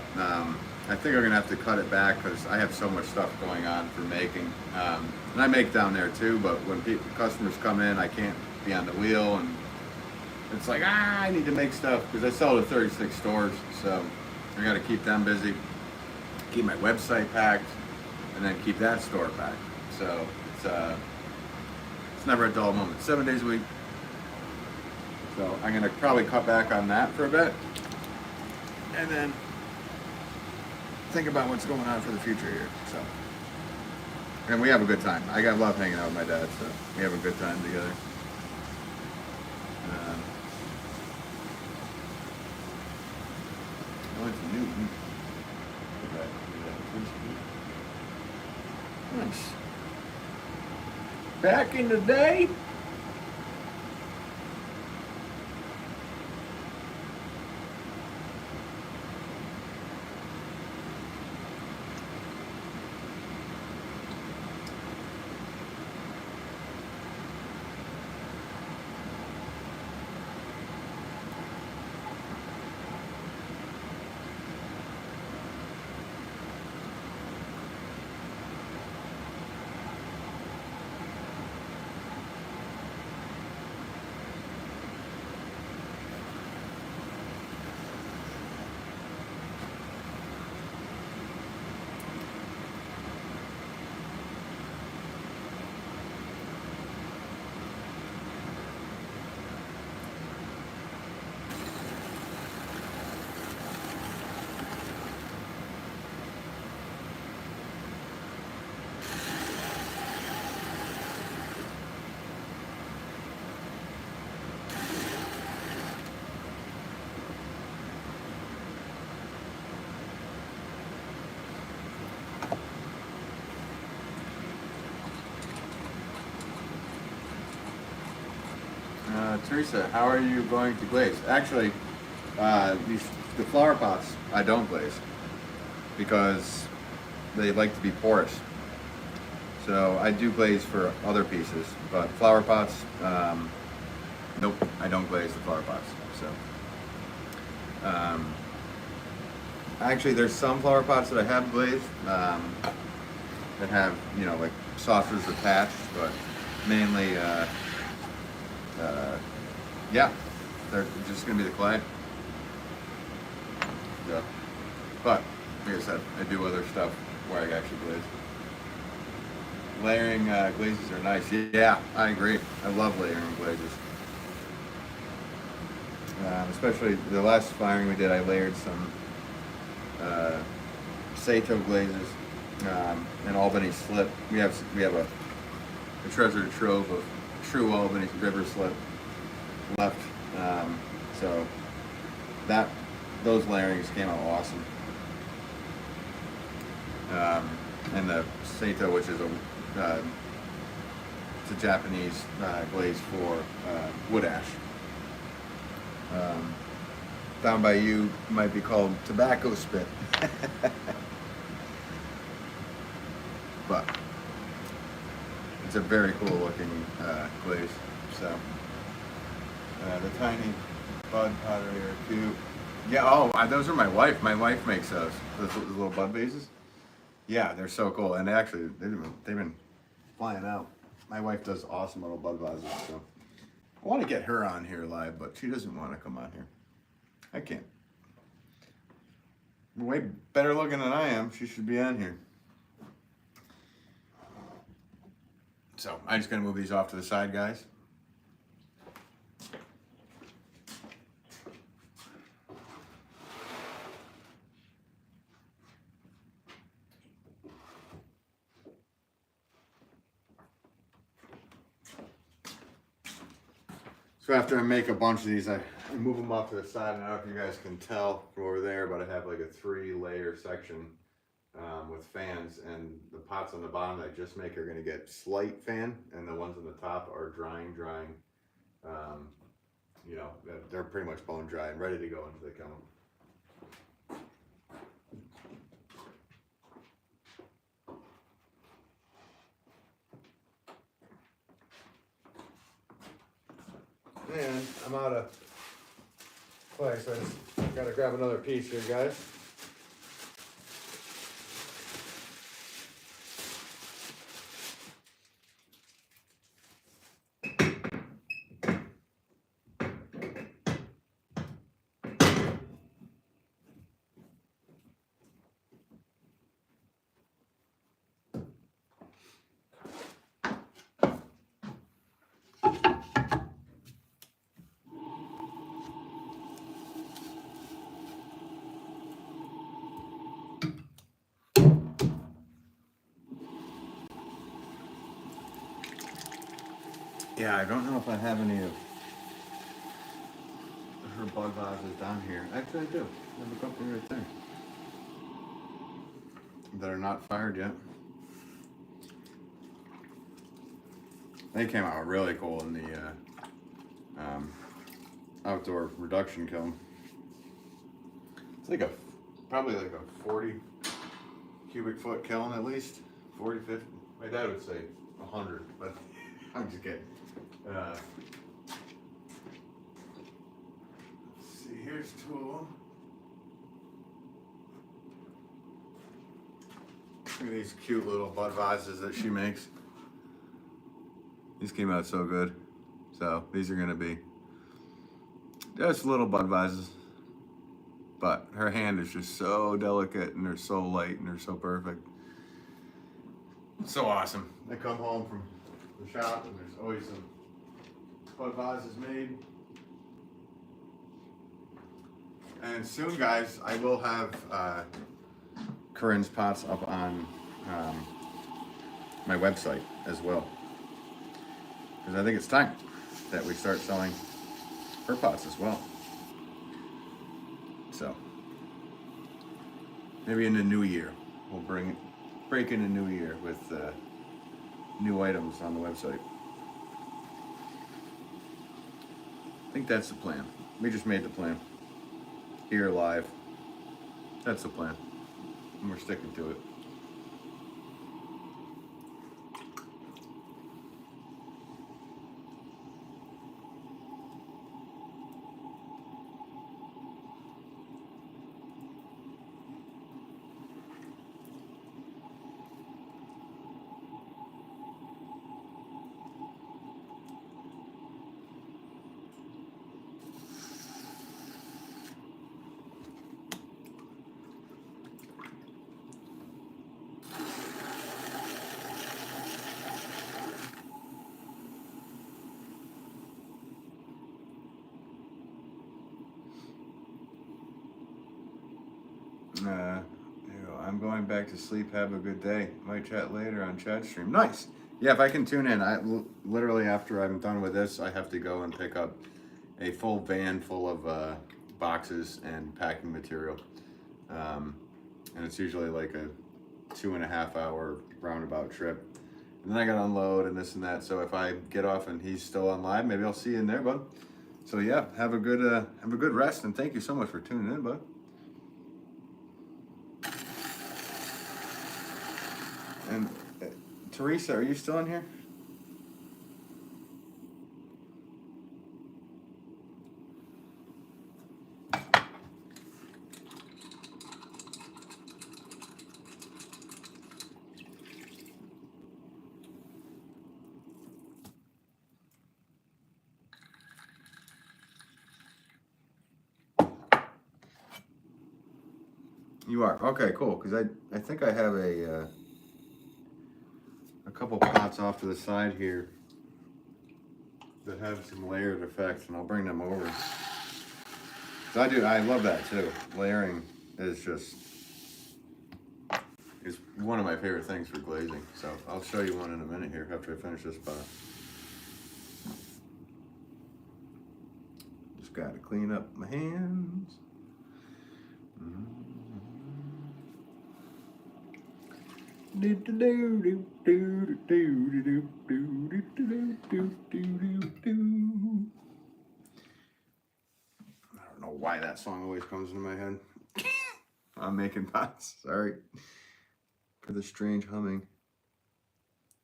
I think I'm gonna have to cut it back because I have so much stuff going on for making. And I make down there too, but when customers come in, I can't be on the wheel, and it's like, I need to make stuff because I sell to 36 stores, so I got to keep them busy, keep my website packed, and then keep that store packed. So it's never a dull moment. 7 days a week. So I'm gonna probably cut back on that for a bit, and then think about what's going on for the future here. So, and we have a good time. I love hanging out with my dad, so we have a good time together. I went to Newton. Nice. Back in the day. Teresa, how are you going to glaze? Actually, the flower pots I don't glaze because they like to be porous. So I do glaze for other pieces, but flower pots, nope, I don't glaze the flower pots. So Actually, there's some flower pots that I have glazed that have, you know, like saucers attached, but mainly, yeah, they're just gonna be the clay. Yeah. But like I said, I do other stuff where I actually glaze. Layering glazes are nice. Yeah, I agree. I love layering glazes. Especially the last firing we did, I layered some Sato glazes and Albany slip. We have a treasure trove of true Albany river slip left. So those layerings came out awesome. And the Sato, which is it's a Japanese glaze for wood ash. Down by you might be called tobacco spit. But it's a very cool looking glaze. So the tiny bud pottery are cute. Yeah, oh, those are my wife. My wife makes those little bud vases. Yeah, they're so cool. And actually, they've been flying out. My wife does awesome little bud vases. So I want to get her on here live, but she doesn't want to come on here. I can't. Way better looking than I am. She should be on here. So I'm just gonna move these off to the side, guys. So after I make a bunch of these, I move them off to the side. I don't know if you guys can tell from over there, but I have like a 3-layer section with fans, and the pots on the bottom that I just make are going to get slight fan, and the ones on the top are drying. You know, they're pretty much bone dry and ready to go into the kiln. And I'm out of clay, so I just gotta grab another piece here, guys. Yeah, I don't know if I have any of her bud vases down here. Actually, I do. I have a couple right there that are not fired yet. They came out really cool in the outdoor reduction kiln. It's like probably like a 40 cubic foot kiln at least. 40, 50. My dad would say 100, but I'm just kidding. Let's see, here's two of them. Look at these cute little bud vases that she makes. These came out so good. So these are gonna be just little bud vases. But her hand is just so delicate, and they're so light, and they're so perfect. So awesome. I come home from the shop and there's always some bud vases made. And soon, guys, I will have Corinne's pots up on my website as well. Because I think it's time that we start selling her pots as well. So maybe in the new year, we'll break in the new year with new items on the website. I think that's the plan. We just made the plan. Here live. That's the plan. And we're sticking to it. There you go. I'm going back to sleep. Have a good day. Might chat later on chat stream. Nice. Yeah, if I can tune in. Literally after I'm done with this, I have to go and pick up a full van full of boxes and packing material. And it's usually like a 2.5 hour roundabout trip. And then I gotta unload and this and that. So if I get off and he's still on live, maybe I'll see you in there, bud. So yeah, have a good rest, and thank you so much for tuning in, bud. And Teresa, are you still in here? You are? Okay, cool. Because I think I have a couple pots off to the side here that have some layered effects, and I'll bring them over. So I love that too. Layering is one of my favorite things for glazing. So I'll show you one in a minute here after I finish this pot. Just got to clean up my hands. I don't know why that song always comes into my head. I'm making pots. Sorry for the strange humming.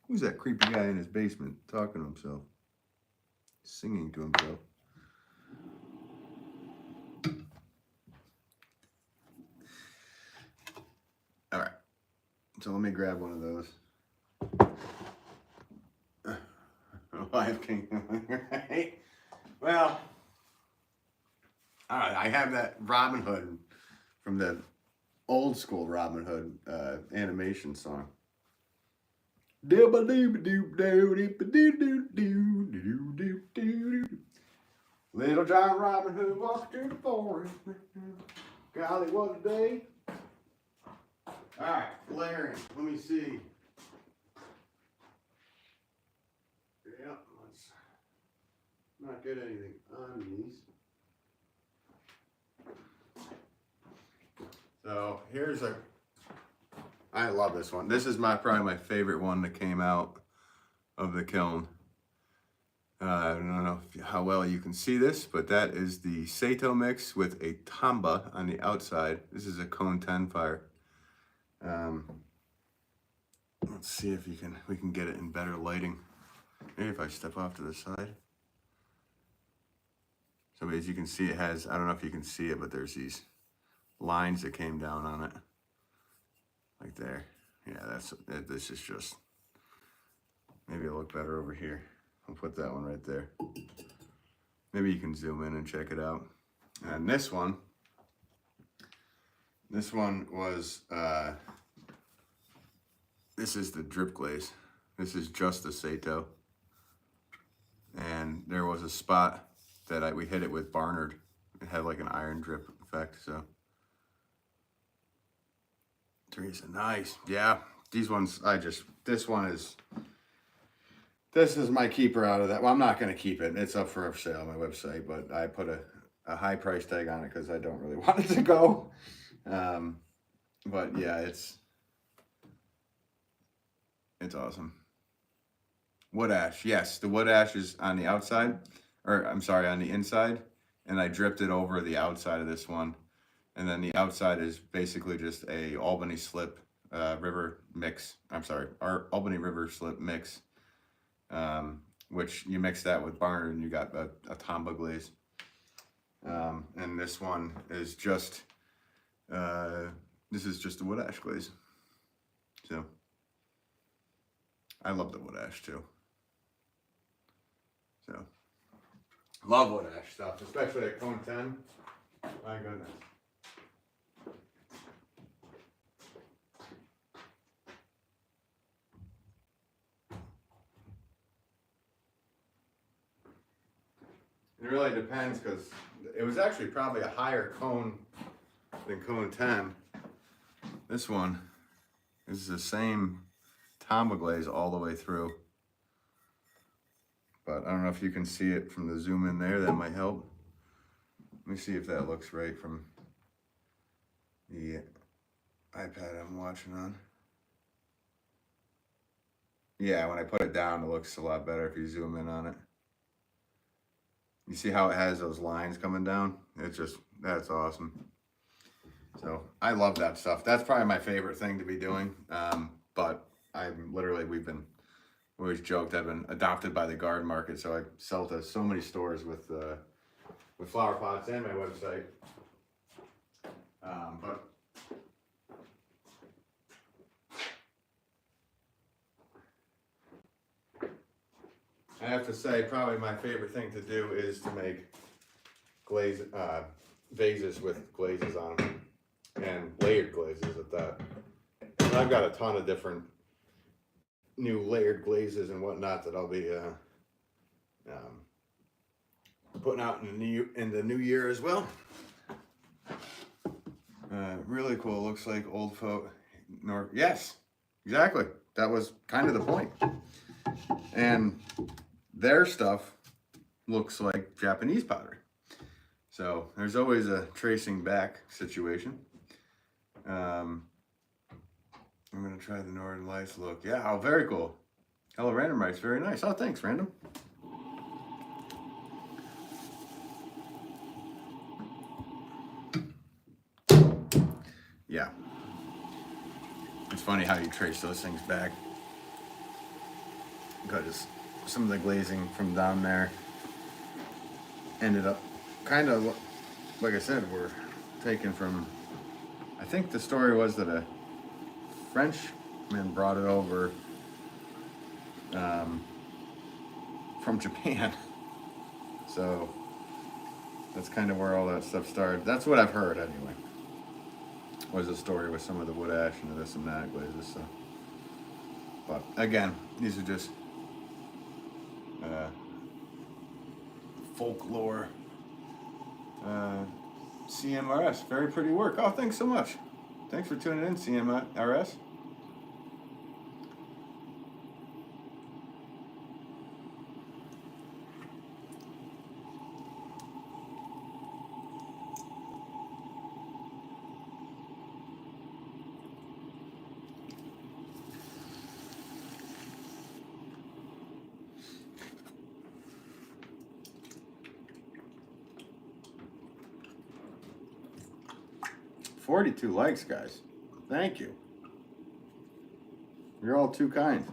Who's that creepy guy in his basement talking to himself? Singing to himself. All right. So let me grab one of those. Live Kingdom, right? Well, all right, I have that Robin Hood from the old school Robin Hood animation song. Little John Robin Hood walked through the forest. Golly, what a day. All right, layering. Let me see. Yep, let's not get anything on these. So here's I love this one. This is probably my favorite one that came out of the kiln. I don't know how well you can see this, but that is the Sato mix with a tamba on the outside. This is a cone 10 fire. Let's see if we can get it in better lighting. Maybe if I step off to the side. So as you can see, it has, I don't know if you can see it, but there's these lines that came down on it. Like there. Yeah, this is just, maybe it'll look better over here. I'll put that one right there. Maybe you can zoom in and check it out. And this one was, this is the drip glaze. This is just the Sato. And there was a spot that we hit it with Barnard. It had like an iron drip effect, so. Teresa, nice. Yeah, these ones, this is my keeper out of that. Well, I'm not going to keep it. It's up for sale on my website, but I put a high price tag on it because I don't really want it to go. But yeah, it's awesome. Wood ash, yes, the wood ash is on the outside, or I'm sorry, on the inside, and I dripped it over the outside of this one. And then the outside is basically just a Albany slip river mix. I'm sorry, our Albany river slip mix, which you mix that with Barnard and you got a tamba glaze. And this one is just, this is just a wood ash glaze. So I love the wood ash too. So love wood ash stuff, especially at Cone 10. My goodness. It really depends because it was actually probably a higher cone than Cone 10. This one is the same Tombow glaze all the way through. But I don't know if you can see it from the zoom in there. That might help. Let me see if that looks right from the iPad I'm watching on. Yeah, when I put it down, it looks a lot better if you zoom in on it. You see how it has those lines coming down? That's awesome. So I love that stuff. That's probably my favorite thing to be doing. But we've always joked, I've been adopted by the garden market. So I sell to so many stores with flower pots and my website. But I have to say, probably my favorite thing to do is to make vases with glazes on them, and layered glazes at that. And I've got a ton of different new layered glazes and whatnot that I'll be putting out in the new year as well. Really cool. Looks like old folk. Yes, exactly. That was kind of the point. And their stuff looks like Japanese pottery. So there's always a tracing back situation. I'm gonna try the Northern Lights look. Yeah, oh, very cool. Hello, Random Rice, very nice. Oh, thanks, Random. Yeah. It's funny how you trace those things back, because some of the glazing from down there ended up kind of, like I said, were taken from, I think the story was that a Frenchman brought it over from Japan. So that's kind of where all that stuff started. That's what I've heard anyway. Was a story with some of the wood ash and this and that glazes. So, but again, these are just folklore. CMRS, very pretty work. Oh, thanks so much. Thanks for tuning in, CMRS. $42 likes, guys. Thank you. You're all too kind.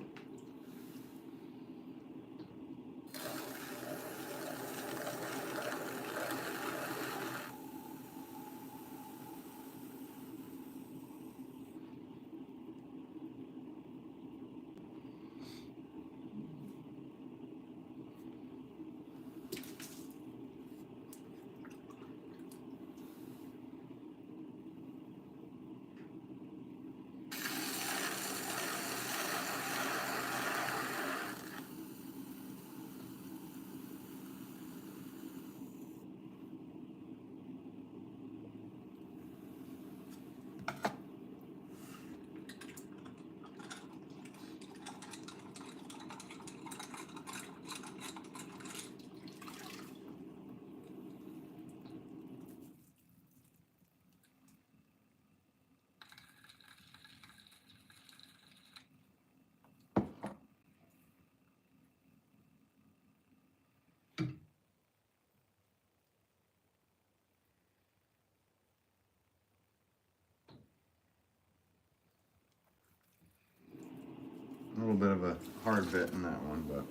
A little bit of a hard bit in that one, but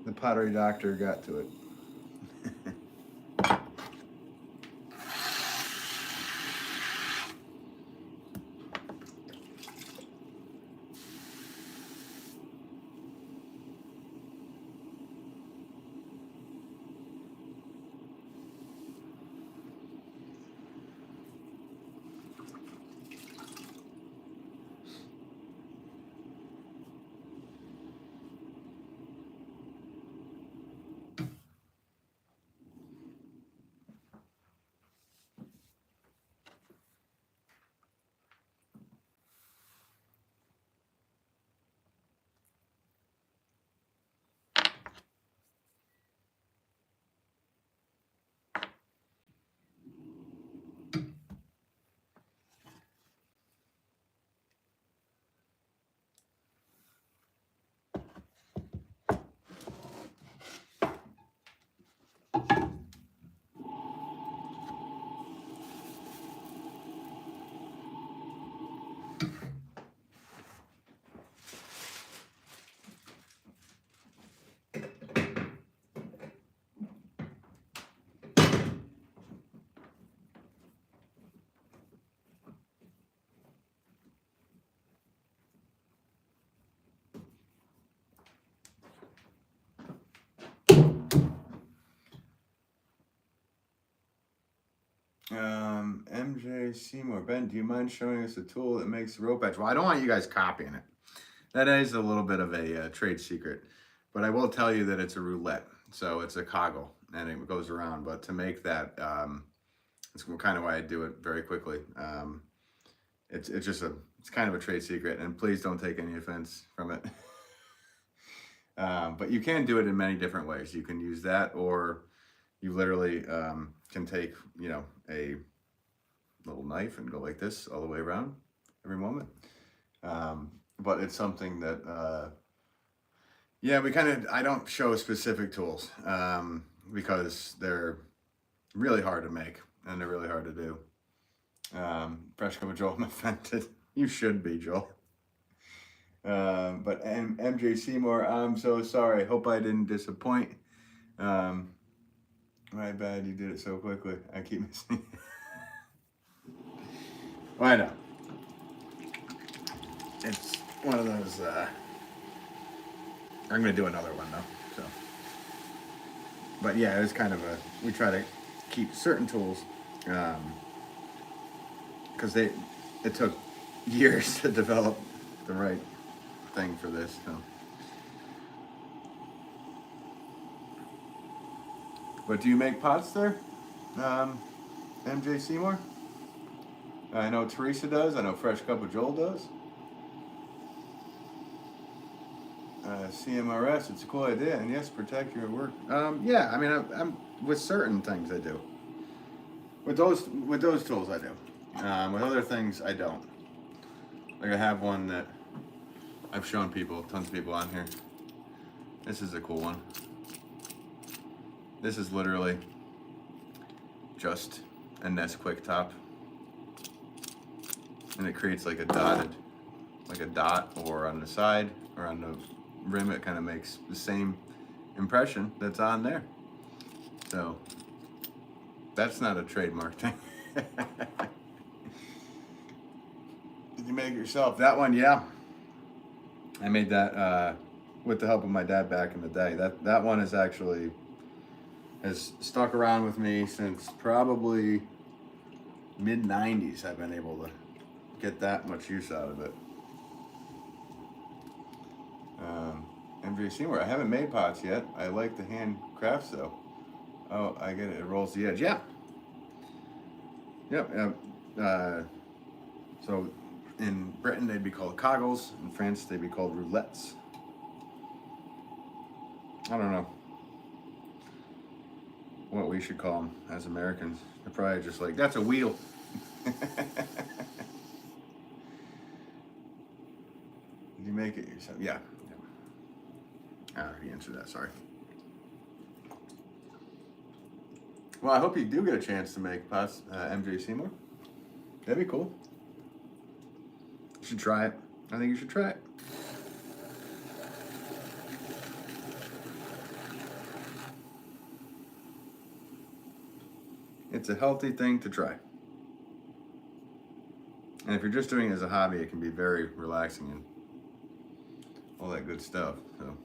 the pottery doctor got to it. MJ Seymour. Ben, do you mind showing us a tool that makes the rope edge? Well, I don't want you guys copying it. That is a little bit of a trade secret. But I will tell you that it's a roulette. So it's a coggle and it goes around. But to make that, it's kind of why I do it very quickly. It's kind of a trade secret, and please don't take any offense from it. But you can do it in many different ways. You can use that, or you literally can take, you know, a little knife and go like this all the way around every moment. But it's something that, yeah, I don't show specific tools because they're really hard to make and they're really hard to do. Fresh cup of Joel, I'm offended. You should be, Joel. But MJ Seymour, I'm so sorry. Hope I didn't disappoint. My bad, you did it so quickly. I keep missing. Why not? It's one of those, I'm going to do another one though, so. But yeah, it was kind of we try to keep certain tools, because it took years to develop the right thing for this, so. But do you make pots there, MJ Seymour? I know Teresa does. I know Fresh Cup of Joel does. CMRS, it's a cool idea, and yes, protect your work. Yeah, I mean, I'm with certain things I do. With those tools I do. With other things I don't. Like I have one that I've shown people, tons of people on here. This is a cool one. This is literally just a Nesquik top. And it creates like a dot, or on the side, or on the rim. It kind of makes the same impression that's on there. So that's not a trademark thing. Did you make it yourself? That one, yeah. I made that with the help of my dad back in the day. That one is actually has stuck around with me since probably mid-90s. I've been able to get that much use out of it. MJ Seymour, I haven't made pots yet. I like the hand crafts though. Oh, I get it. It rolls the edge. Yeah. Yep. So in Britain they'd be called coggles. In France they'd be called roulettes. I don't know what we should call them as Americans. They're probably just like, that's a wheel. Did you make it yourself? Yeah. I already answered that, sorry. Well, I hope you do get a chance to make pots, MJ Seymour. That'd be cool. You should try it. I think you should try it. It's a healthy thing to try. And if you're just doing it as a hobby, it can be very relaxing and all that good stuff. So.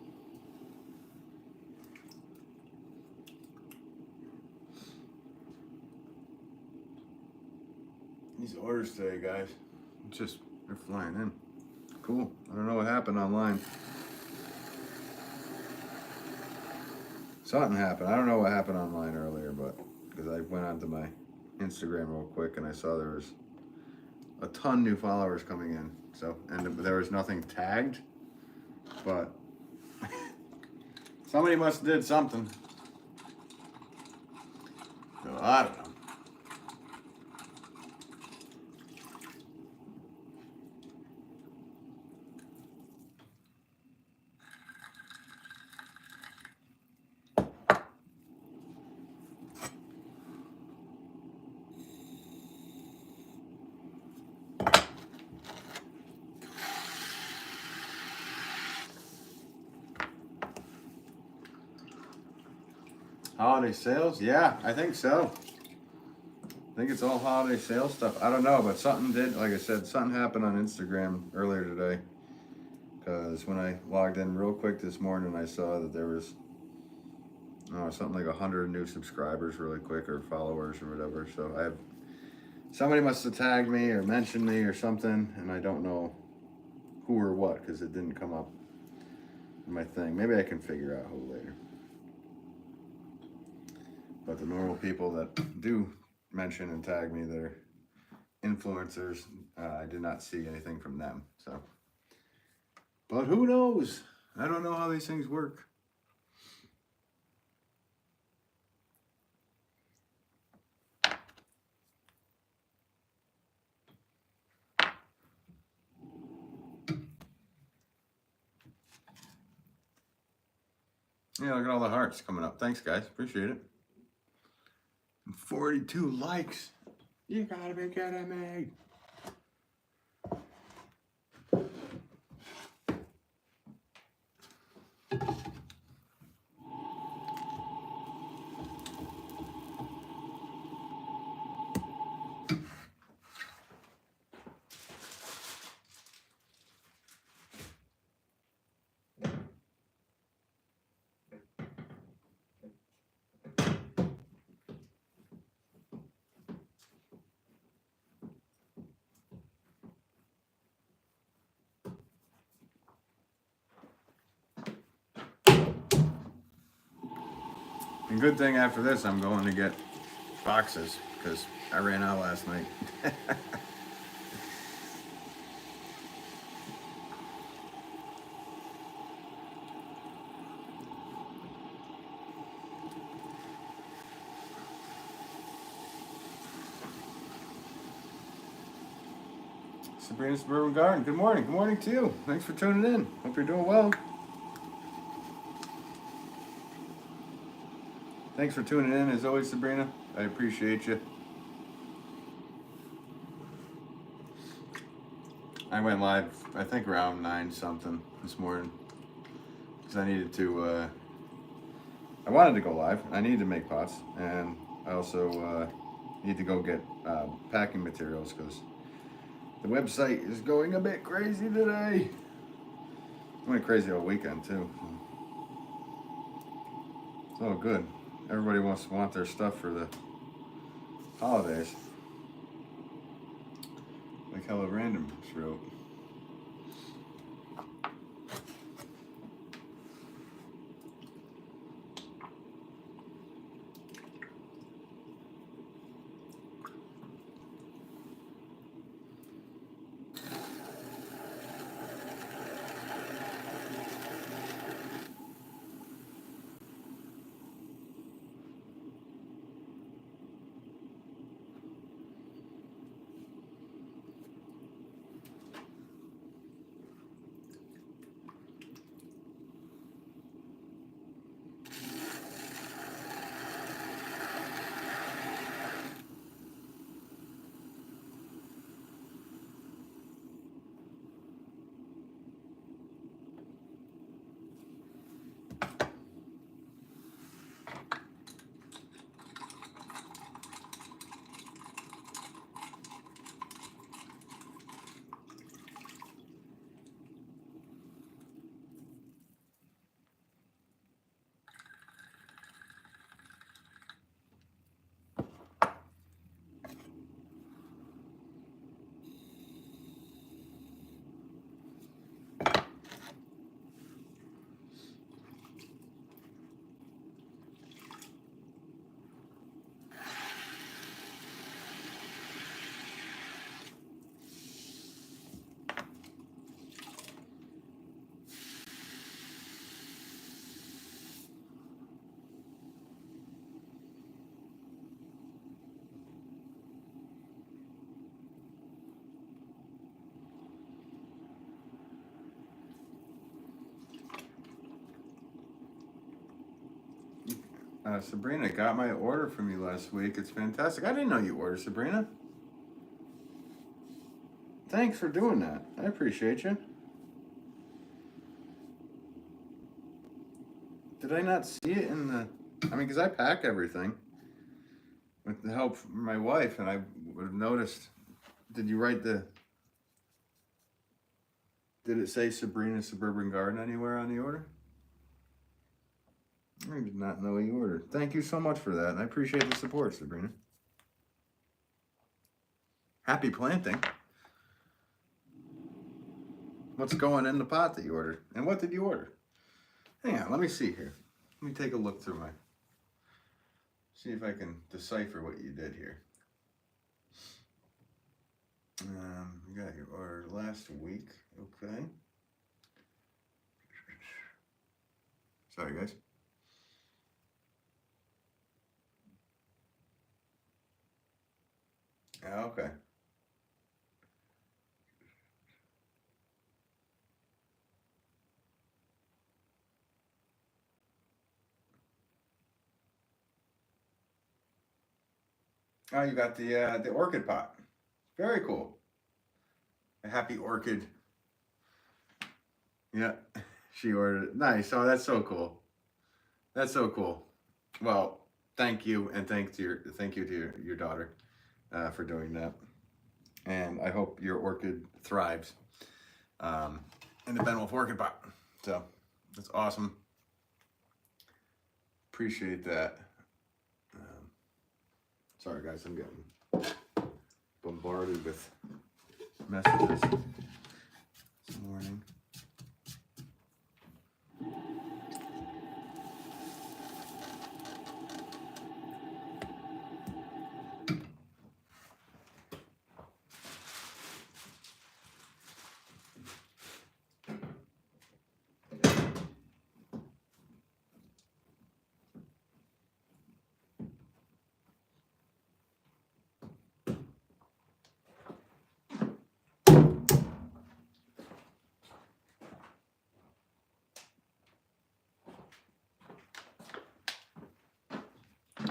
These orders today, guys, they're flying in. Cool. I don't know what happened online. Something happened. I don't know what happened online earlier, but because I went onto my Instagram real quick and I saw there was a ton new followers coming in. So, and there was nothing tagged, but somebody must have did something. So I don't know. Holiday sales? Yeah, I think so. I think it's all holiday sales stuff. I don't know, but something did, like I said, something happened on Instagram earlier today. Because when I logged in real quick this morning, I saw that there was something like 100 new subscribers really quick, or followers or whatever. So I have Somebody must have tagged me or mentioned me or something, and I don't know who or what because it didn't come up in my thing. Maybe I can figure out who later. But the normal people that do mention and tag me, they're influencers. I did not see anything from them. So, but who knows? I don't know how these things work. Yeah, look at all the hearts coming up. Thanks, guys. Appreciate it. And 42 likes. You gotta be kidding me. And good thing after this, I'm going to get boxes because I ran out last night. Sabrina's Suburban Garden. Good morning. Good morning to you. Thanks for tuning in. Hope you're doing well. Thanks for tuning in as always, Sabrina. I appreciate you. I went live, I think around 9 something this morning because I needed to, I wanted to go live. I needed to make pots, and I also need to go get packing materials because the website is going a bit crazy today. It went crazy all weekend too. It's all good. Everybody want their stuff for the holidays. Like Hello Random wrote. Sabrina, got my order from you last week. It's fantastic. I didn't know you ordered, Sabrina. Thanks for doing that. I appreciate you. Did I not see it in the... I mean, because I pack everything with the help from my wife, and I would have noticed... Did you write the... Did it say Sabrina Suburban Garden anywhere on the order? I did not know you ordered. Thank you so much for that. I appreciate the support, Sabrina. Happy planting. What's going in the pot that you ordered? And what did you order? Hang on, let me see here. Let me take a look through see if I can decipher what you did here. You got your order last week, okay. Sorry, guys. Okay. Oh, you got the orchid pot. Very cool. A happy orchid. Yeah, she ordered it. Nice. Oh, that's so cool. That's so cool. Well, thank you, and thank you to your daughter for doing that. And I hope your orchid thrives in the Ben Wolff orchid pot. So that's awesome. Appreciate that. Sorry, guys, I'm getting bombarded with messages this morning.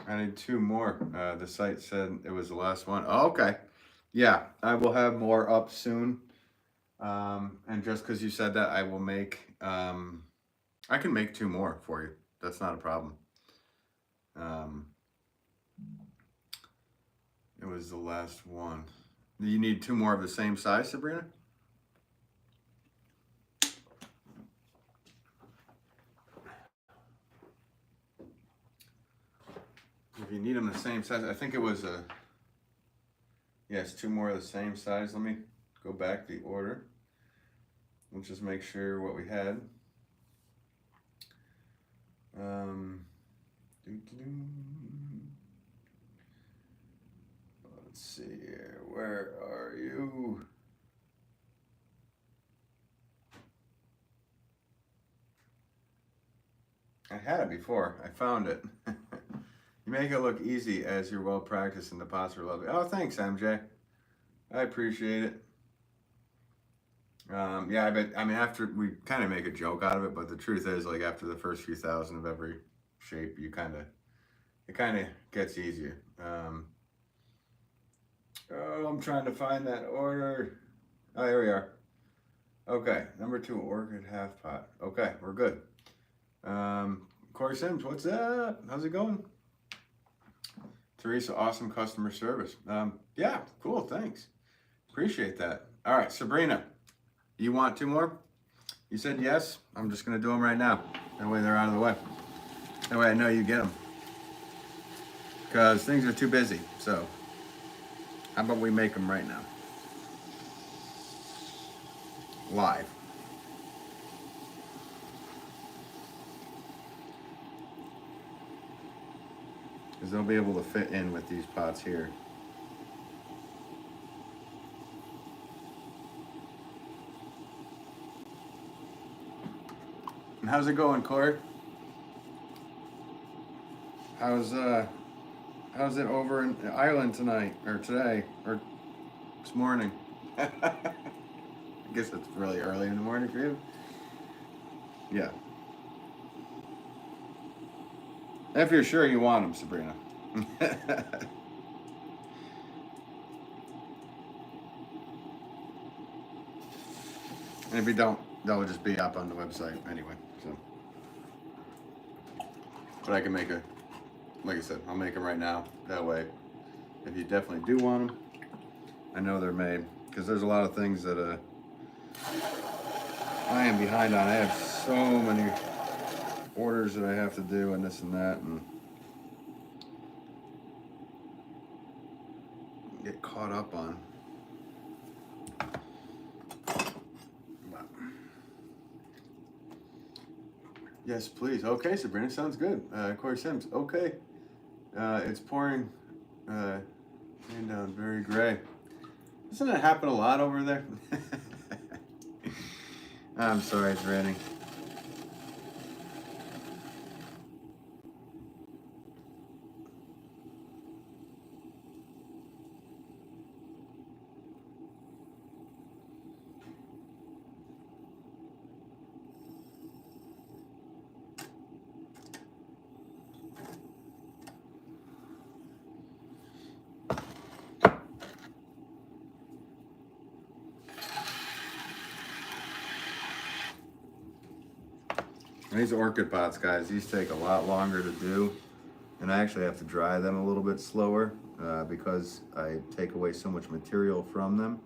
I need 2 more. The site said it was the last one. Oh, okay. Yeah, I will have more up soon. And just because you said that, I will make, I can make 2 more for you. That's not a problem. It was the last one. You need 2 more of the same size, Sabrina? If you need them the same size, I think it was yes, 2 more of the same size. Let me go back the order. We'll just make sure what we had. Let's see here. Where are you? I had it before. I found it. You make it look easy as you're well practiced and the pots are lovely. Oh, thanks, MJ. I appreciate it. Yeah, I mean, after we kind of make a joke out of it, but the truth is, like, after the first few thousand of every shape, it kind of gets easier. Oh, I'm trying to find that order. Oh, here we are. Okay, number 2, orchid half pot. Okay, we're good. Corey Sims, what's up? How's it going? Teresa, awesome customer service. Yeah, cool, thanks. Appreciate that. All right, Sabrina, you want 2 more? You said yes. I'm just gonna do them right now. That way they're out of the way. That way I know you get them. Because things are too busy, so how about we make them right now? Live. Because they'll be able to fit in with these pots here. And how's it going, Corey? How's it over in Ireland tonight, or today, or this morning? I guess it's really early in the morning for you. Yeah. If you're sure you want them, Sabrina. And if you don't, they'll just be up on the website anyway. So, but I can make like I said, I'll make them right now. That way, if you definitely do want them, I know they're made. Because there's a lot of things that I am behind on. I have so many orders that I have to do and this and that, and get caught up on. Yes, please. Okay, Sabrina, sounds good. Corey Sims. Okay. It's pouring rain down, very gray. Doesn't it happen a lot over there? I'm sorry, it's raining. These orchid pots, guys, these take a lot longer to do, and I actually have to dry them a little bit slower because I take away so much material from them.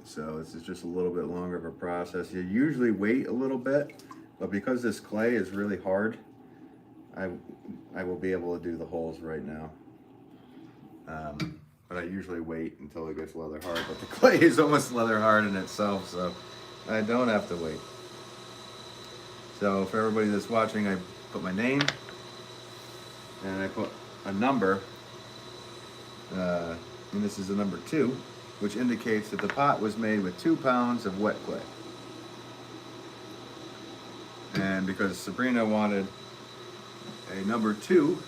So this is just a little bit longer of a process. You usually wait a little bit, but because this clay is really hard, I will be able to do the holes right now. But I usually wait until it gets leather hard, but the clay is almost leather hard in itself, so I don't have to wait. So for everybody that's watching, I put my name and I put a number, and this is a number 2, which indicates that the pot was made with 2 pounds of wet clay. And because Sabrina wanted a number 2,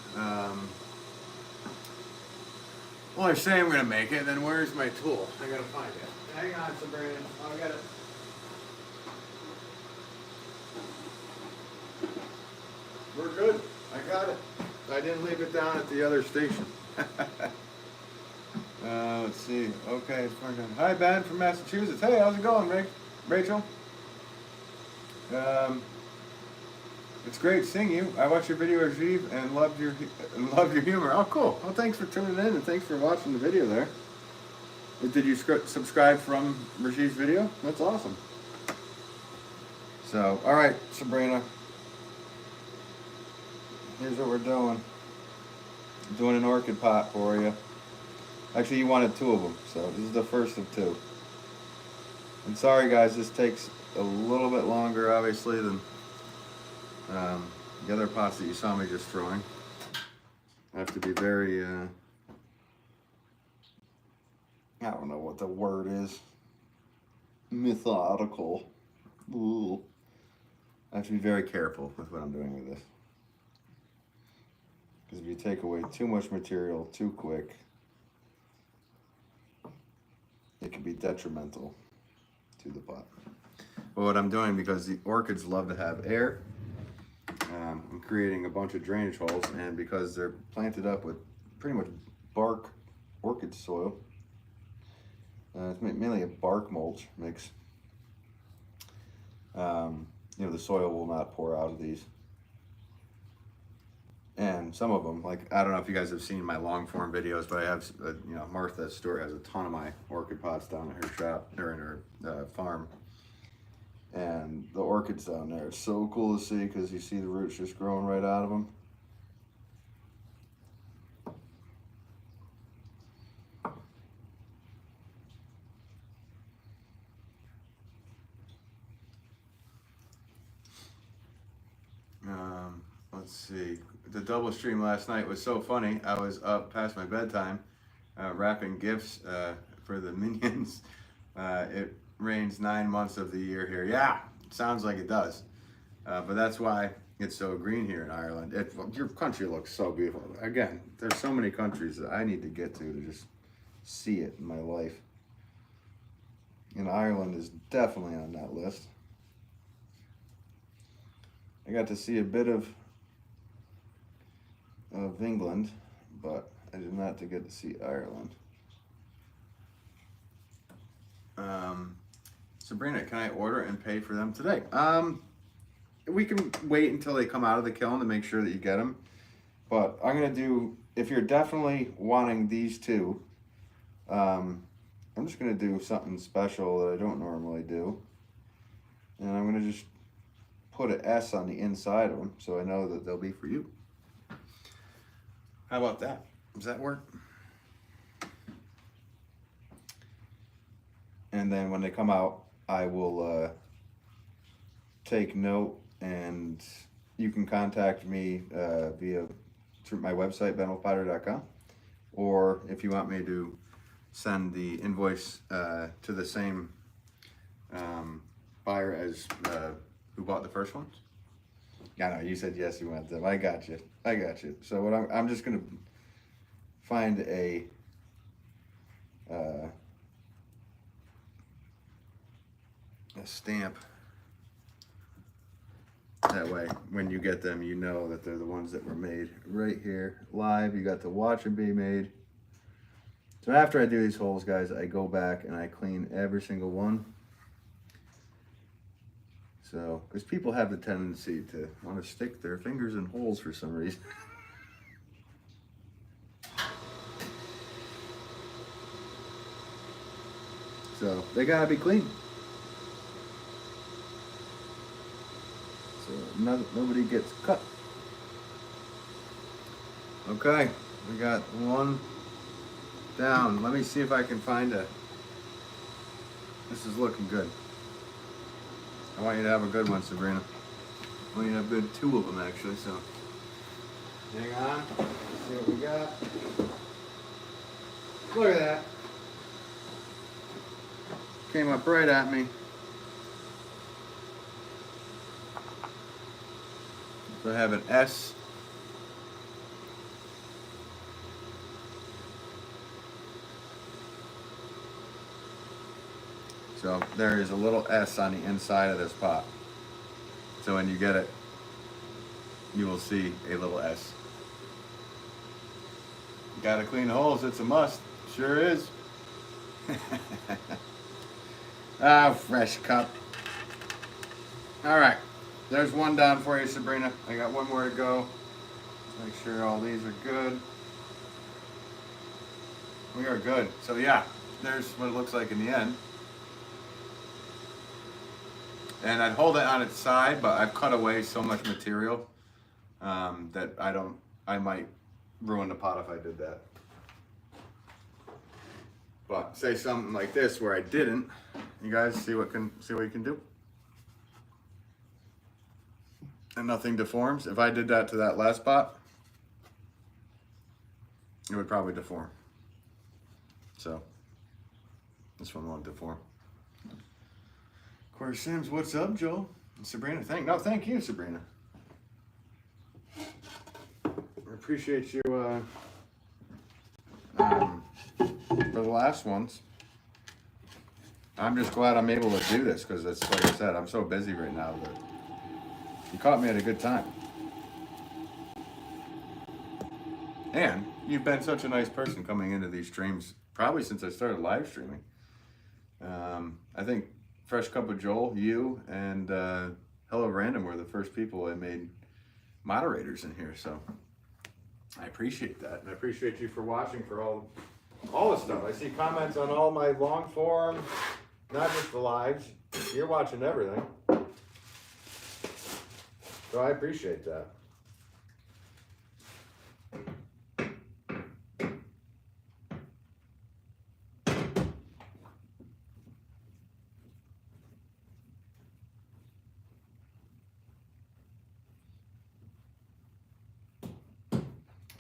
well, I say I'm gonna make it, then where's my tool? I gotta find it. Hang on, Sabrina, I got it. We're good. I got it. I didn't leave it down at the other station. Let's see. Okay, it's far done. Hi, Ben from Massachusetts. Hey, how's it going, Rachel? It's great seeing you. I watched your video, Rajiv, and loved your humor. Oh, cool. Well, thanks for tuning in and thanks for watching the video there. Did you subscribe from Rajiv's video? That's awesome. So, all right, Sabrina. Here's what we're doing. I'm doing an orchid pot for you. Actually, you wanted 2 of them, so this is the first of 2. And sorry, guys, this takes a little bit longer, obviously, than the other pots that you saw me just throwing. I have to be very, I don't know what the word is. Methodical. Ooh. I have to be very careful with what I'm doing with this. Because if you take away too much material too quick, it can be detrimental to the pot. But what I'm doing, because the orchids love to have air, I'm creating a bunch of drainage holes, and because they're planted up with pretty much bark orchid soil, it's mainly a bark mulch mix. You know, the soil will not pour out of these. And some of them, like, I don't know if you guys have seen my long form videos, but I have, you know, Martha Stewart has a ton of my orchid pots down at her shop, or in her farm. And the orchids down there, it's so cool to see because you see the roots just growing right out of them. Let's see. The double stream last night was so funny. I was up past my bedtime wrapping gifts for the minions. It rains 9 months of the year here. Yeah, sounds like it does. But that's why it's so green here in Ireland. Your country looks so beautiful. Again, there's so many countries that I need to get to just see it in my life. And Ireland is definitely on that list. I got to see a bit of England, but I did not get to see Ireland. Sabrina, can I order and pay for them today? We can wait until they come out of the kiln to make sure that you get them. But I'm gonna do, if you're definitely wanting these 2, I'm just gonna do something special that I don't normally do. And I'm gonna just put an S on the inside of them so I know that they'll be for you. How about that? Does that work? And then when they come out, I will take note, and you can contact me via through my website, benwolfpottery.com, or if you want me to send the invoice to the same buyer as who bought the first ones. I know you said yes, you want them. I got you. I got you. So what I'm just gonna find a stamp. That way, when you get them, you know that they're the ones that were made right here live. You got to watch them be made. So after I do these holes, guys, I go back and I clean every single one. So, because people have the tendency to want to stick their fingers in holes for some reason. So, they gotta be clean. So, nobody gets cut. Okay, we got one down. Let me see if I can find a... This is looking good. I want you to have a good one, Sabrina. I want you to have good two of them, actually, so. Hang on. Let's see what we got. Look at that. Came up right at me. So I have an S. So there is a little S on the inside of this pot. So when you get it, you will see a little S. Gotta clean the holes, it's a must. Sure is. Ah, fresh cup. All right, there's one down for you, Sabrina. I got one more to go. Make sure all these are good. We are good. So yeah, there's what it looks like in the end. And I'd hold it on its side, but I've cut away so much material that I might ruin the pot if I did that. But say something like this where I didn't, you guys see what you can do. And nothing deforms. If I did that to that last pot, it would probably deform. So this one won't deform. Of course, Sims, what's up, Joel? And Sabrina, thank you, Sabrina. I appreciate you for the last ones. I'm just glad I'm able to do this because it's like I said, I'm so busy right now that you caught me at a good time. And you've been such a nice person coming into these streams, probably since I started live streaming. I think Fresh Cup of Joel, you, and Hello Random were the first people I made moderators in here, so I appreciate that. And I appreciate you for watching for all the stuff. I see comments on all my long form, not just the lives. You're watching everything. So I appreciate that.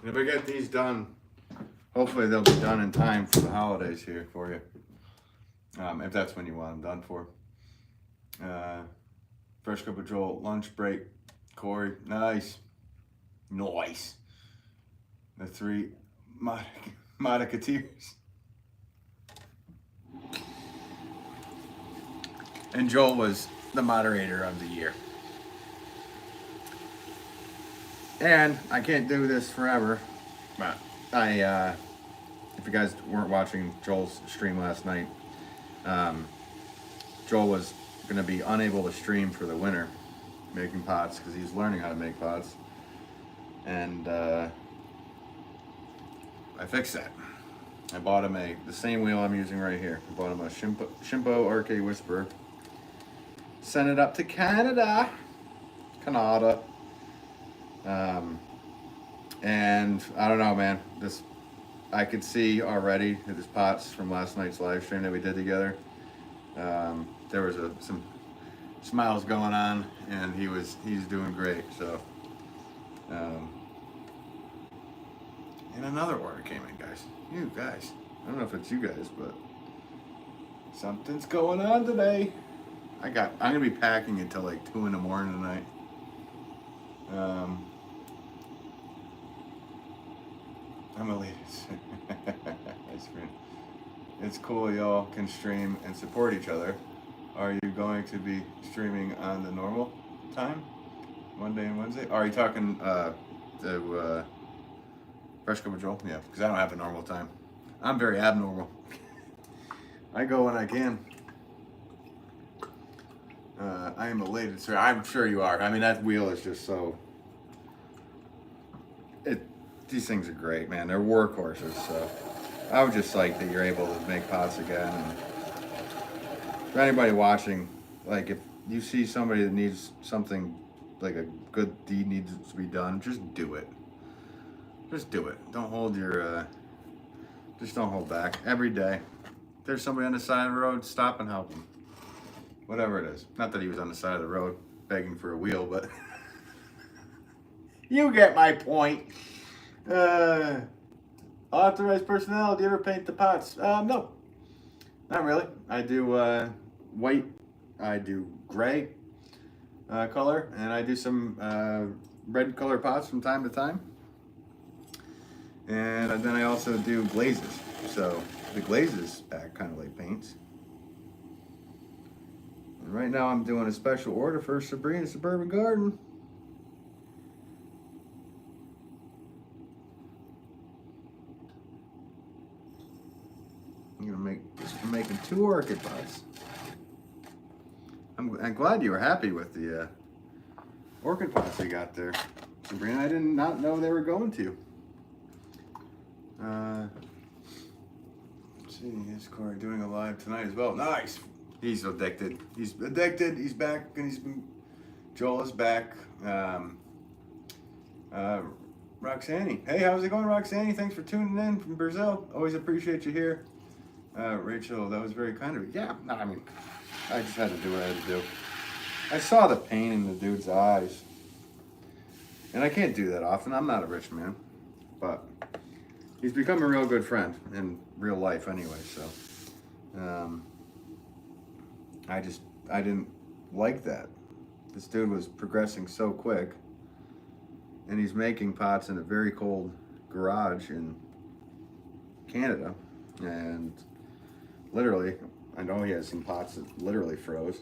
If I get these done, hopefully they'll be done in time for the holidays here for you. If that's when you want them done for. Fresh Cup of Joel, lunch break, Corey, nice. Nice. The three Modicateers. And Joel was the moderator of the year. And I can't do this forever, but if you guys weren't watching Joel's stream last night, Joel was going to be unable to stream for the winter making pots because he's learning how to make pots. And I fixed that. I bought him the same wheel I'm using right here. I bought him a Shimpo Arcade Whisperer. Sent it up to Canada. And I don't know, man, I could see already his pots from last night's live stream that we did together. There was smiles going on, and he's doing great. So, and another order came in, guys. You guys, I don't know if it's you guys, but something's going on today. I'm gonna be packing until like 2 in the morning tonight. I'm a lady. It's cool y'all can stream and support each other. Are you going to be streaming on the normal time? Monday and Wednesday? Are you talking to Fresh Cup of Joel? Yeah, because I don't have a normal time. I'm very abnormal. I go when I can. I am elated, sir. I'm sure you are. I mean, that wheel is just so... These things are great, man. They're workhorses, so... I would just like that you're able to make pots again. And for anybody watching, like if you see somebody that needs something, like a good deed needs to be done, just do it. Just do it. Don't hold your... just don't hold back. Every day. If there's somebody on the side of the road, stop and help them. Whatever it is. Not that he was on the side of the road begging for a wheel, but you get my point. Authorized personnel, do you ever paint the pots? No, not really. I do white, I do gray color, and I do some red color pots from time to time. And then I also do glazes. So the glazes act kind of like paints. And right now I'm doing a special order for Sabrina's Suburban Garden. I'm making 2 orchid pots. I'm glad you were happy with the orchid pots you got there, Sabrina. I did not know they were going to. Let's see, is Corey doing a live tonight as well? Nice. He's addicted. He's addicted. He's back, and Joel is back. Roxanne. Hey, how's it going, Roxanne? Thanks for tuning in from Brazil. Always appreciate you here. Rachel, that was very kind of you. Yeah, no, I mean, I just had to do what I had to do. I saw the pain in the dude's eyes. And I can't do that often. I'm not a rich man. But he's become a real good friend in real life anyway, so. I didn't like that. This dude was progressing so quick. And he's making pots in a very cold garage in Canada. And literally, I know he has some pots that literally froze.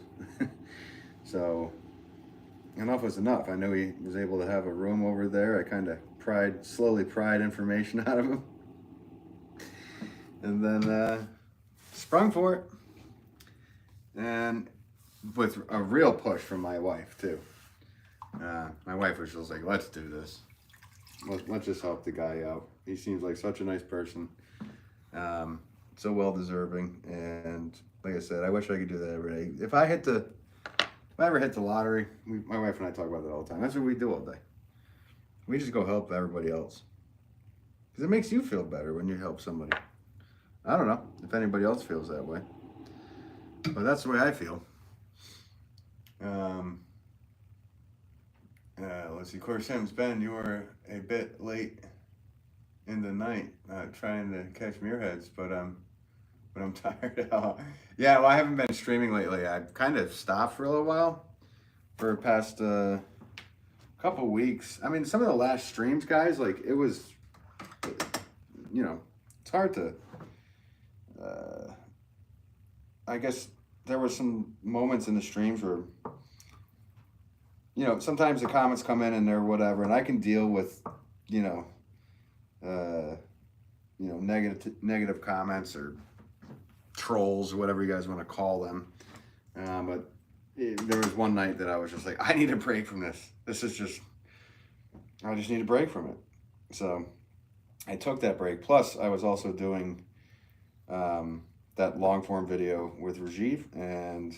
So, enough was enough. I knew he was able to have a room over there. I kind of slowly pried information out of him. And then sprung for it. And with a real push from my wife, too. My wife was just like, let's do this. Let's just help the guy out. He seems like such a nice person. So well deserving, and like I said, I wish I could do that every day. If I ever hit the lottery, my wife and I talk about that all the time. That's what we do all day. We just go help everybody else, because it makes you feel better when you help somebody. I don't know if anybody else feels that way, but that's the way I feel. Let's see, Corey Sims, Ben, you were a bit late in the night trying to catch Muirheads, but I'm tired. Yeah, well, I haven't been streaming lately. I've kind of stopped for a little while, for the past couple weeks. I mean, some of the last streams, guys, like it was, it's hard to. I guess there were some moments in the streams where, sometimes the comments come in and they're whatever, and I can deal with, negative comments or trolls or whatever you guys want to call them. But there was one night that I was just like, I need a break from this. I just need a break from it. So I took that break. Plus, I was also doing that long form video with Rajiv, and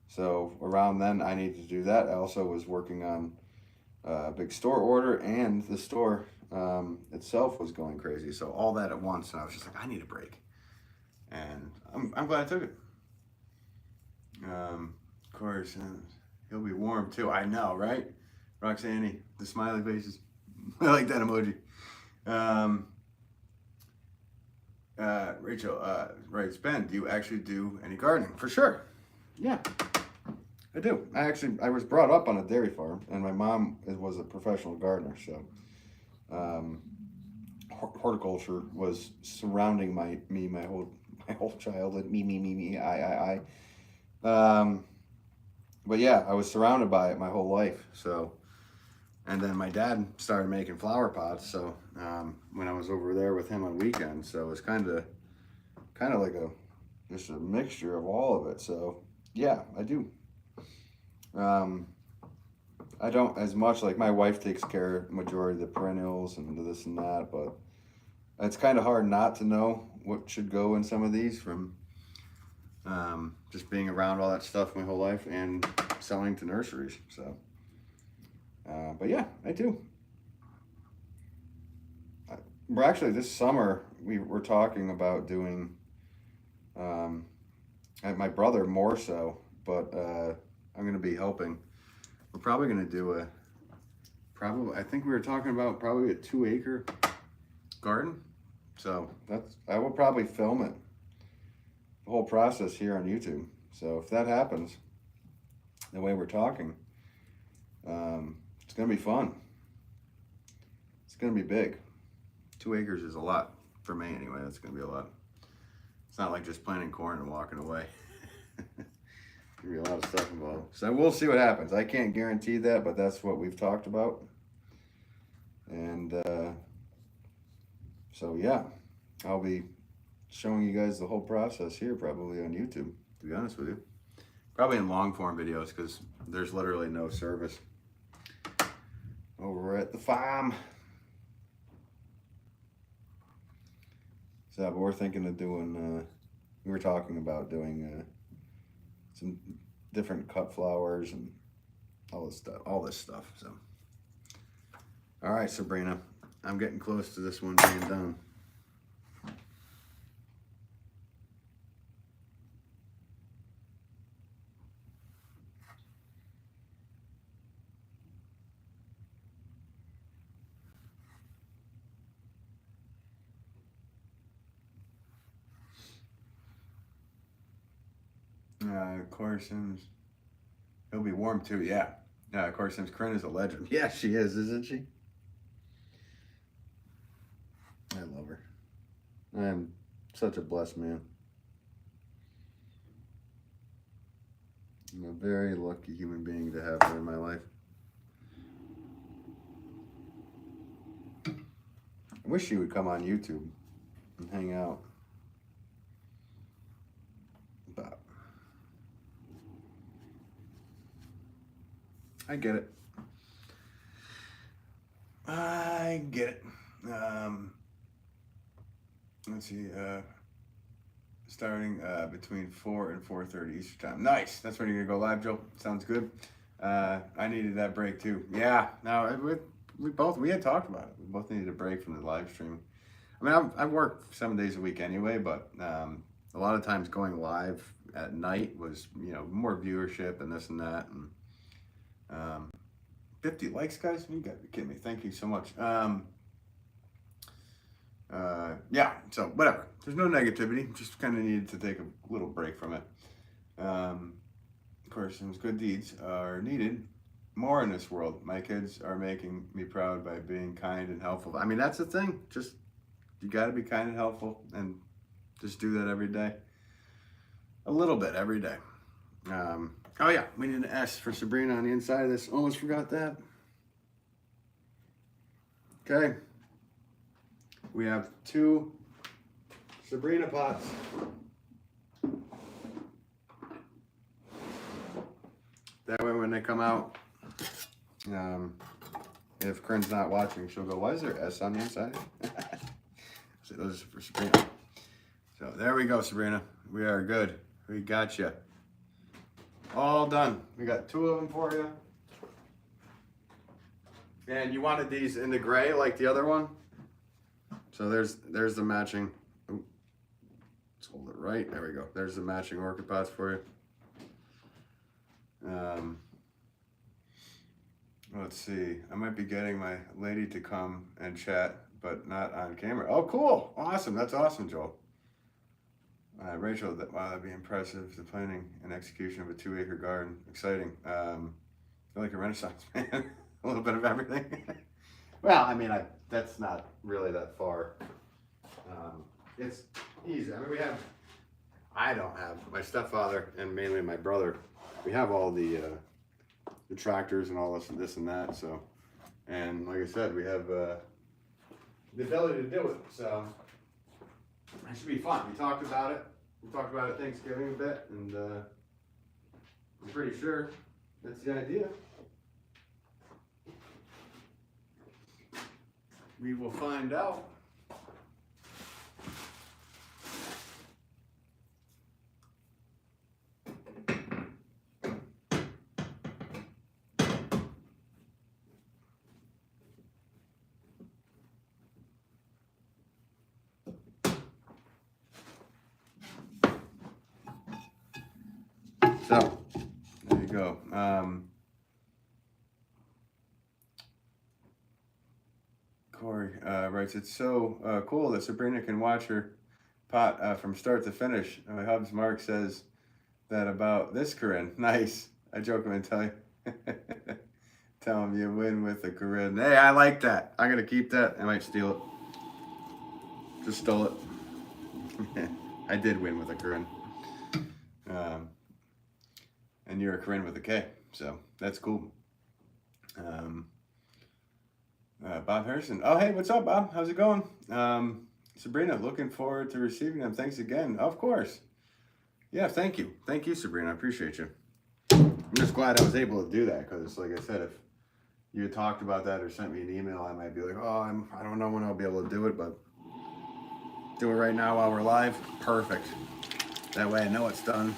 so around then I needed to do that. I also was working on a big store order, and the store itself was going crazy. So all that at once, and I was just like, I need a break. And I'm glad I took it. course, he'll be warm too. I know, right? Roxanne, the smiley faces. I like that emoji. Rachel writes, Ben, do you actually do any gardening? For sure. Yeah, I do. I was brought up on a dairy farm, and my mom was a professional gardener, so horticulture was surrounding my whole childhood. Me, I. But yeah, I was surrounded by it my whole life. So, and then my dad started making flower pots. So when I was over there with him on weekends, so it was kind of like just a mixture of all of it. So yeah, I do. I don't as much, like my wife takes care of the majority of the perennials and this and that, but it's kind of hard not to know what should go in some of these from just being around all that stuff my whole life and selling to nurseries. So, but yeah, I do. We're actually, this summer, we were talking about doing, and my brother more so, but I'm going to be helping. We're probably going to do I think we were talking about probably a 2-acre garden. So I will probably film it, the whole process here on YouTube. So if that happens, the way we're talking, it's going to be fun. It's going to be big. 2 acres is a lot for me anyway. That's going to be a lot. It's not like just planting corn and walking away. There'll be a lot of stuff involved. So we'll see what happens. I can't guarantee that, but that's what we've talked about. And so yeah, I'll be showing you guys the whole process here probably on YouTube, to be honest with you. Probably in long form videos because there's literally no service over at the farm. So, but we're thinking of doing, we were talking about doing some different cut flowers and all this stuff. So, all right, Sabrina, I'm getting close to this one being done. Carson's, he'll be warm too, yeah. Carson's Corinne is a legend. Yeah, she is, isn't she? I love her. I am such a blessed man. I'm a very lucky human being to have her in my life. I wish she would come on YouTube and hang out. But I get it. I get it. Let's see. Starting between 4 and 4:30 Eastern time. Nice. That's when you're gonna go live, Joe. Sounds good. I needed that break too. Yeah. No, we had talked about it. We both needed a break from the live stream. I mean, I work 7 days a week anyway, but a lot of times going live at night was, more viewership and this and that. And 50 likes, guys. You got to be kidding me. Thank you so much. Yeah, so whatever. There's no negativity. Just kind of needed to take a little break from it. Of course, those good deeds are needed more in this world. My kids are making me proud by being kind and helpful. I mean, that's the thing. Just, you got to be kind and helpful and just do that every day. A little bit every day. Oh yeah, we need an S for Sabrina on the inside of this. Almost forgot that. Okay. We have 2 Sabrina pots. That way when they come out, if Corinne's not watching, she'll go, why is there S on the inside? So those are for Sabrina. So there we go, Sabrina. We are good. We got you. All done. We got 2 of them for you. And you wanted these in the gray like the other one? So there's the matching. Ooh, let's hold it right. There we go. There's the matching orchid pots for you. Let's see. I might be getting my lady to come and chat, but not on camera. Oh, cool. Awesome. That's awesome, Joel. Rachel, wow, that'd be impressive. The planning and execution of a 2-acre garden. Exciting. I feel like a Renaissance man. A little bit of everything. Well, I mean, that's not really that far. It's easy. I mean, I don't have, my stepfather and mainly my brother, we have all the tractors and all this and that. So, and like I said, we have the ability to do it. So, it should be fun. We talked about it. We talked about it Thanksgiving a bit, and I'm pretty sure that's the idea. We will find out. So, there you go. Corey writes, it's so cool that Sabrina can watch her pot from start to finish. My hubs Mark says that about this, Corinne. Nice. I joke him and tell you. Tell him you win with the Corinne. Hey, I like that. I'm going to keep that. I might steal it. Just stole it. I did win with a Corinne. And you're a Corinne with a K, so that's cool. Bob Harrison. Oh, hey, what's up, Bob? How's it going? Sabrina, looking forward to receiving them. Thanks again. Of course. Yeah, thank you. Thank you, Sabrina. I appreciate you. I'm just glad I was able to do that because, like I said, if you had talked about that or sent me an email, I might be like, oh, I don't know when I'll be able to do it, but do it right now while we're live. Perfect. That way I know it's done.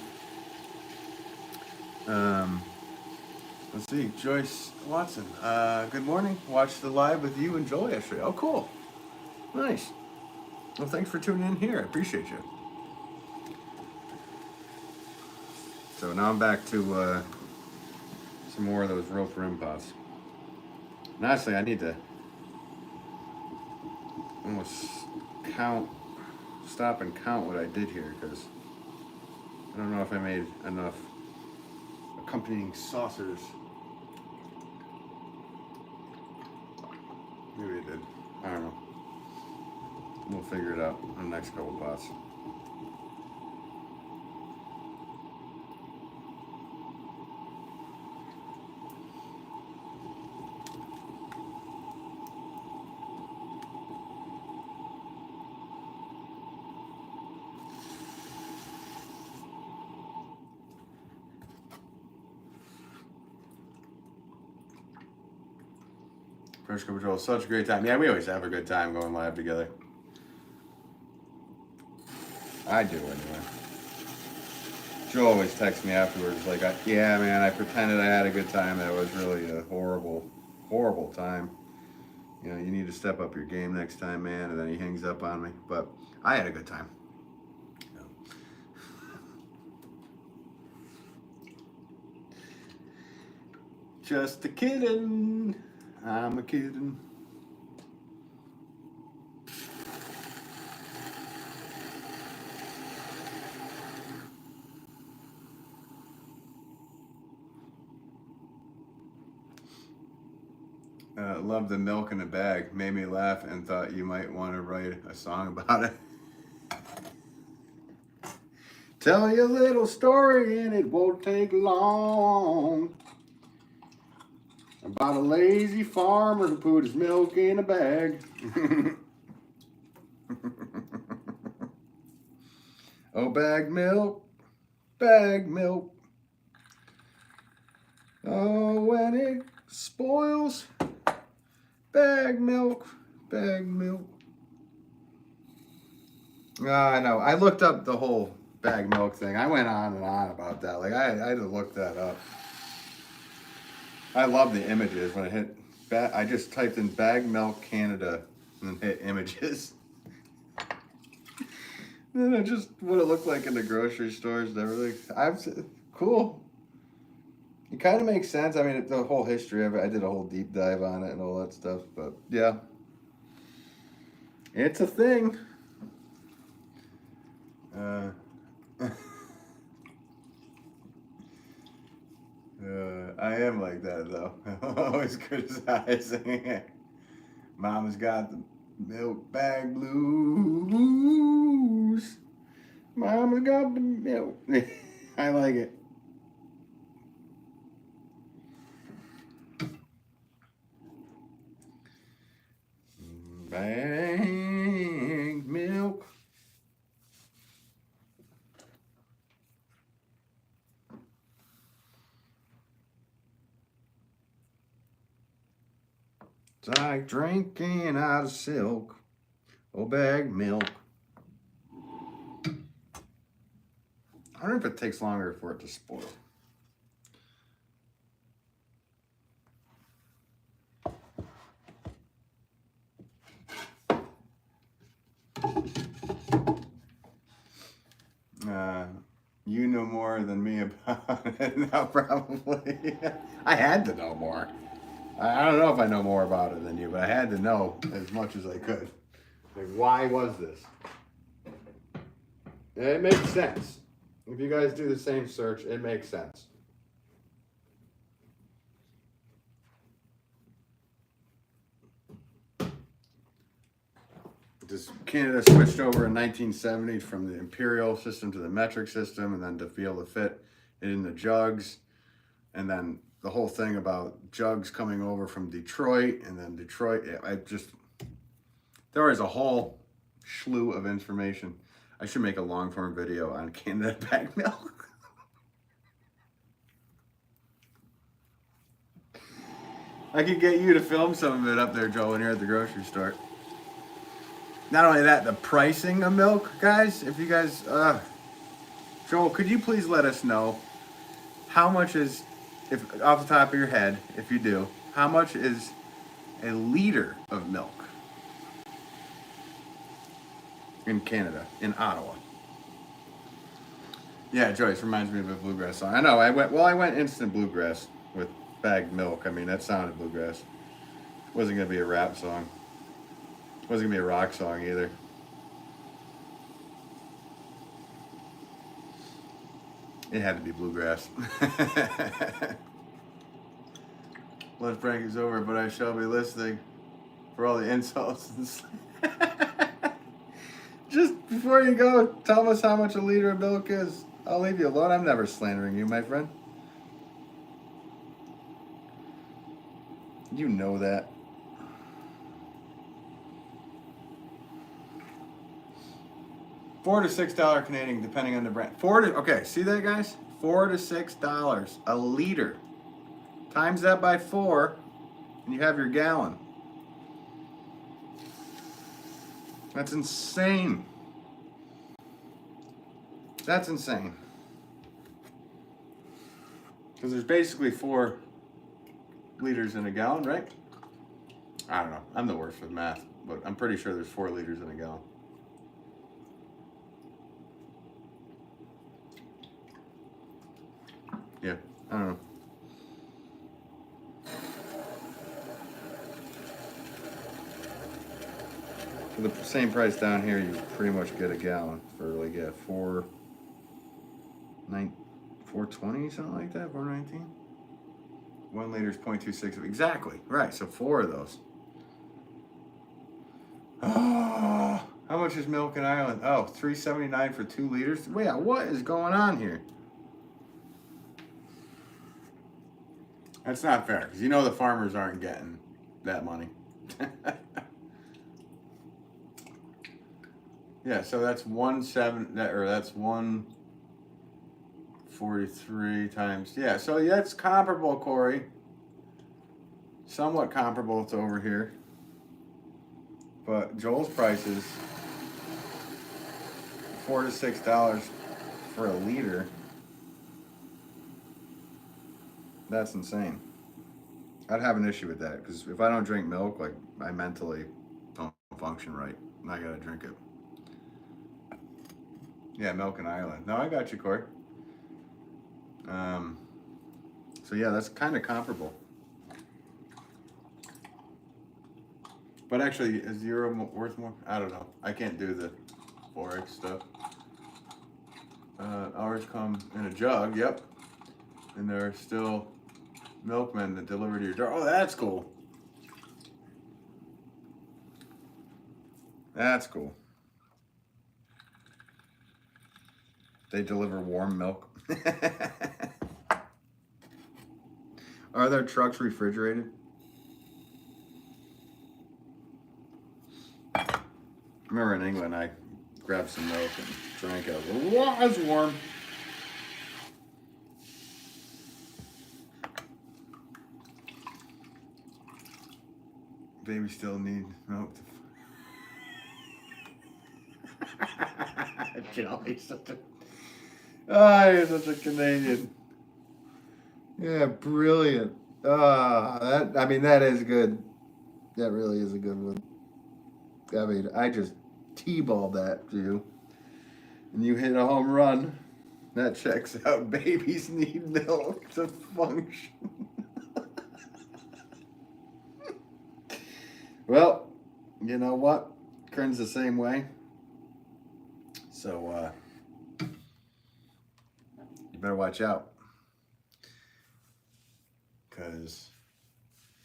Let's see, Joyce Watson. Good morning. Watched the live with you and Joel yesterday. Oh, cool. Nice. Well, thanks for tuning in here. I appreciate you. So now I'm back to some more of those rope rim pots. And honestly, I need to almost stop and count what I did here because I don't know if I made enough accompanying saucers. Maybe I did. I don't know. We'll figure it out on the next couple pots. First Cup of Joel, such a great time. Yeah, we always have a good time going live together. I do anyway. Joel always texts me afterwards like, yeah, man, I pretended I had a good time. That was really a horrible, horrible time. You know, you need to step up your game next time, man. And then he hangs up on me. But I had a good time. Just a kidding. I'm a kidding. Love the milk in a bag. Made me laugh and thought you might want to write a song about it. Tell you a little story and it won't take long. About a lazy farmer who put his milk in a bag. Oh, bag milk, bag milk. Oh, when it spoils, bag milk, bag milk. I know. I looked up the whole bag milk thing. I went on and on about that. Like, I had to look that up. I love the images when I hit. I just typed in bag milk Canada and then hit images. And then just what it looked like in the grocery stores and everything. Cool. It kind of makes sense. I mean, the whole history of it, I did a whole deep dive on it and all that stuff. But yeah, it's a thing. I am like that though. Always criticizing it. Mama's got the milk bag blues. Mama's got the milk. I like it. Bag milk. It's like drinking out of silk. Oh, bag milk. I wonder if it takes longer for it to spoil. You know more than me about it now, probably. I had to know more. I don't know if I know more about it than you, but I had to know as much as I could. Like, why was this? It makes sense. If you guys do the same search, it makes sense. Canada switched over in 1970 from the imperial system to the metric system, and then to be able to fit it in the jugs, and then the whole thing about jugs coming over from Detroit, and then Detroit. There is a whole slew of information. I should make a long form video on Canada bag milk. I could get you to film some of it up there, Joel, when you're at the grocery store. Not only that, the pricing of milk, guys. If you guys, Joel, could you please let us know how much is, if off the top of your head, if you do, how much is a liter of milk in Canada, in Ottawa? Yeah, Joyce reminds me of a bluegrass song. I know. I went instant bluegrass with bagged milk. I mean, that sounded bluegrass. It wasn't gonna be a rap song. It wasn't gonna be a rock song either. It had to be bluegrass. Lunch break is over, but I shall be listening for all the insults and Just before you go, tell us how much a liter of milk is. I'll leave you alone. I'm never slandering you, my friend. You know that. $4 to $6 Canadian, depending on the brand. Okay, see that, guys? $4 to $6 a liter. Times that by 4, and you have your gallon. That's insane. That's insane. Because there's basically 4 liters in a gallon, right? I don't know. I'm the worst with math, but I'm pretty sure there's 4 liters in a gallon. Yeah, I don't know. For the same price down here, you pretty much get a gallon for like, yeah, 420, something like that, 419. 1 liter is 0.26. Exactly, right, so 4 of those. Oh, how much is milk in Ireland? Oh, $3.79 for 2 liters. Wait, what is going on here? That's not fair, because you know the farmers aren't getting that money. Yeah, so that's 143 times. Yeah, so that's comparable, Corey. Somewhat comparable to over here. But Joel's price is $4 to $6 for a liter. That's insane. I'd have an issue with that, because if I don't drink milk, like, I mentally don't function right. I gotta drink it. Yeah, milk in Ireland. No, I got you, Corey. So yeah, that's kind of comparable. But actually, is zero worth more? I don't know. I can't do the Forex stuff. Ours come in a jug, yep. And there are still milkmen that deliver to your door. Oh, that's cool. That's cool. They deliver warm milk. Are their trucks refrigerated? I remember in England, I grabbed some milk and drank it. It was warm. Baby still need milk. He's such a... Oh, you're such a Canadian. Yeah, brilliant. I mean, that is good. That really is a good one. I mean, I just T-balled that to you. And you hit a home run. That checks out. Babies need milk to function. Well, you know what? Kern's the same way. So, you better watch out. Because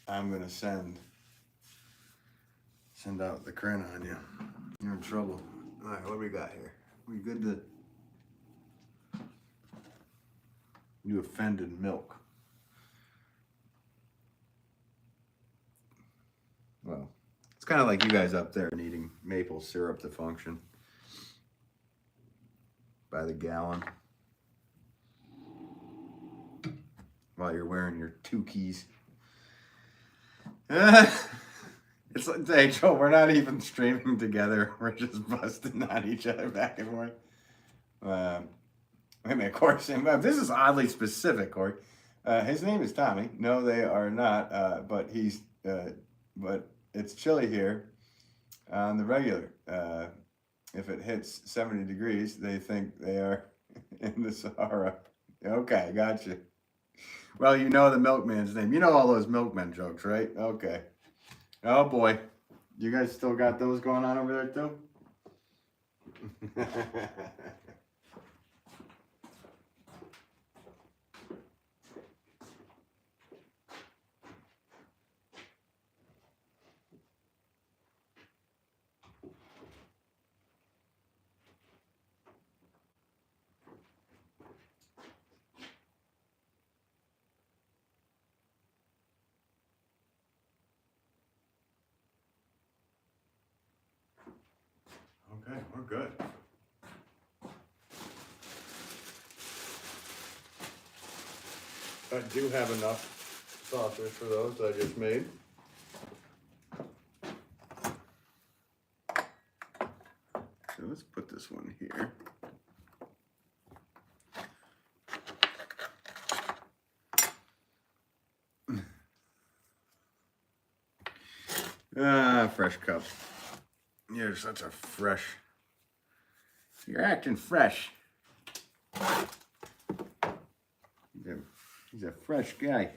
I'm going to send out the Kern on you. You're in trouble. All right, what do we got here? We good to... You offended milk. Well, it's kind of like you guys up there needing maple syrup to function. By the gallon. While you're wearing your two keys. It's like, hey, Joe, we're not even streaming together. We're just busting on each other back and forth. I mean, of course, this is oddly specific, Corey. His name is Tommy. No, they are not. But it's chilly here on the regular. If it hits 70 degrees, they think they are in the Sahara. Okay, gotcha. Well, you know the milkman's name. You know all those milkman jokes, right? Okay. Oh, boy. You guys still got those going on over there, too? Okay, we're good. I do have enough saucers for those that I just made. So let's put this one here. Fresh cup. You're such a fresh. You're acting fresh. He's a fresh guy.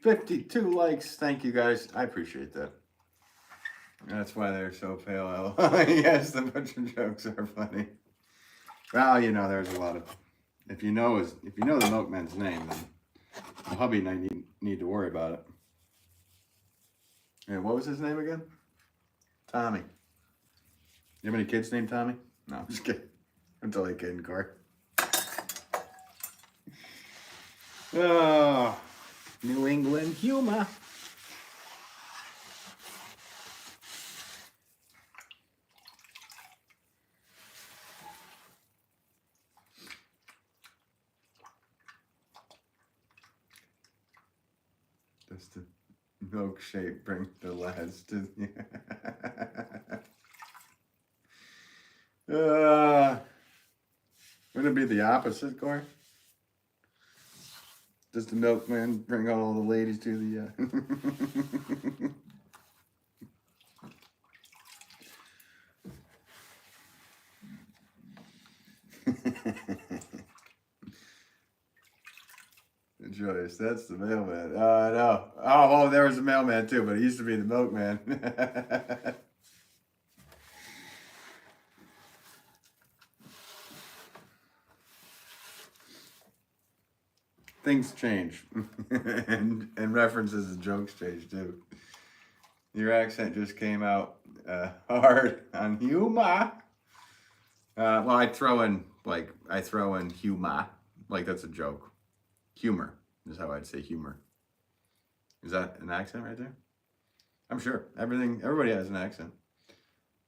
52 likes. Thank you guys. I appreciate that. That's why they're so pale. Yes, the butcher jokes are funny. Well, you know, there's a lot of. If you know the milkman's name, then the hubby and I need to worry about it. And what was his name again? Tommy. You have any kids named Tommy? No, I'm just kidding. I'm totally kidding, Corey. Oh, New England humor. Does the milkshake bring the lads to... Wouldn't it be the opposite, Corey? Does the milkman bring all the ladies to the... Joyce. That's the mailman. No. Oh, there was a mailman too, but he used to be the milkman. Things change. and references and jokes change too. Your accent just came out hard on humor. Well, I throw in humor. Like that's a joke. Humor is how I'd say humor. Is that an accent right there? I'm sure. Everybody has an accent.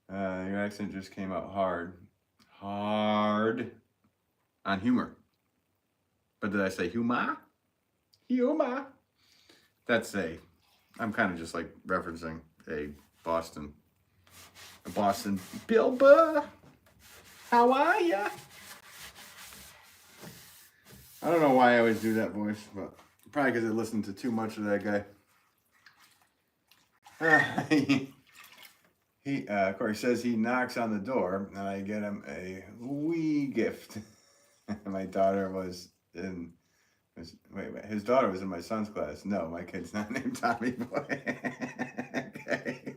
Your accent just came out hard. Hard on humor. But did I say humor? Humor. I'm kind of just like referencing a Boston Bill Burr. How are ya? I don't know why I always do that voice, but probably because I listened to too much of that guy. Of course, says he knocks on the door, and I get him a wee gift. My daughter was in. His daughter was in my son's class. No, my kid's not named Tommy Boy. Okay,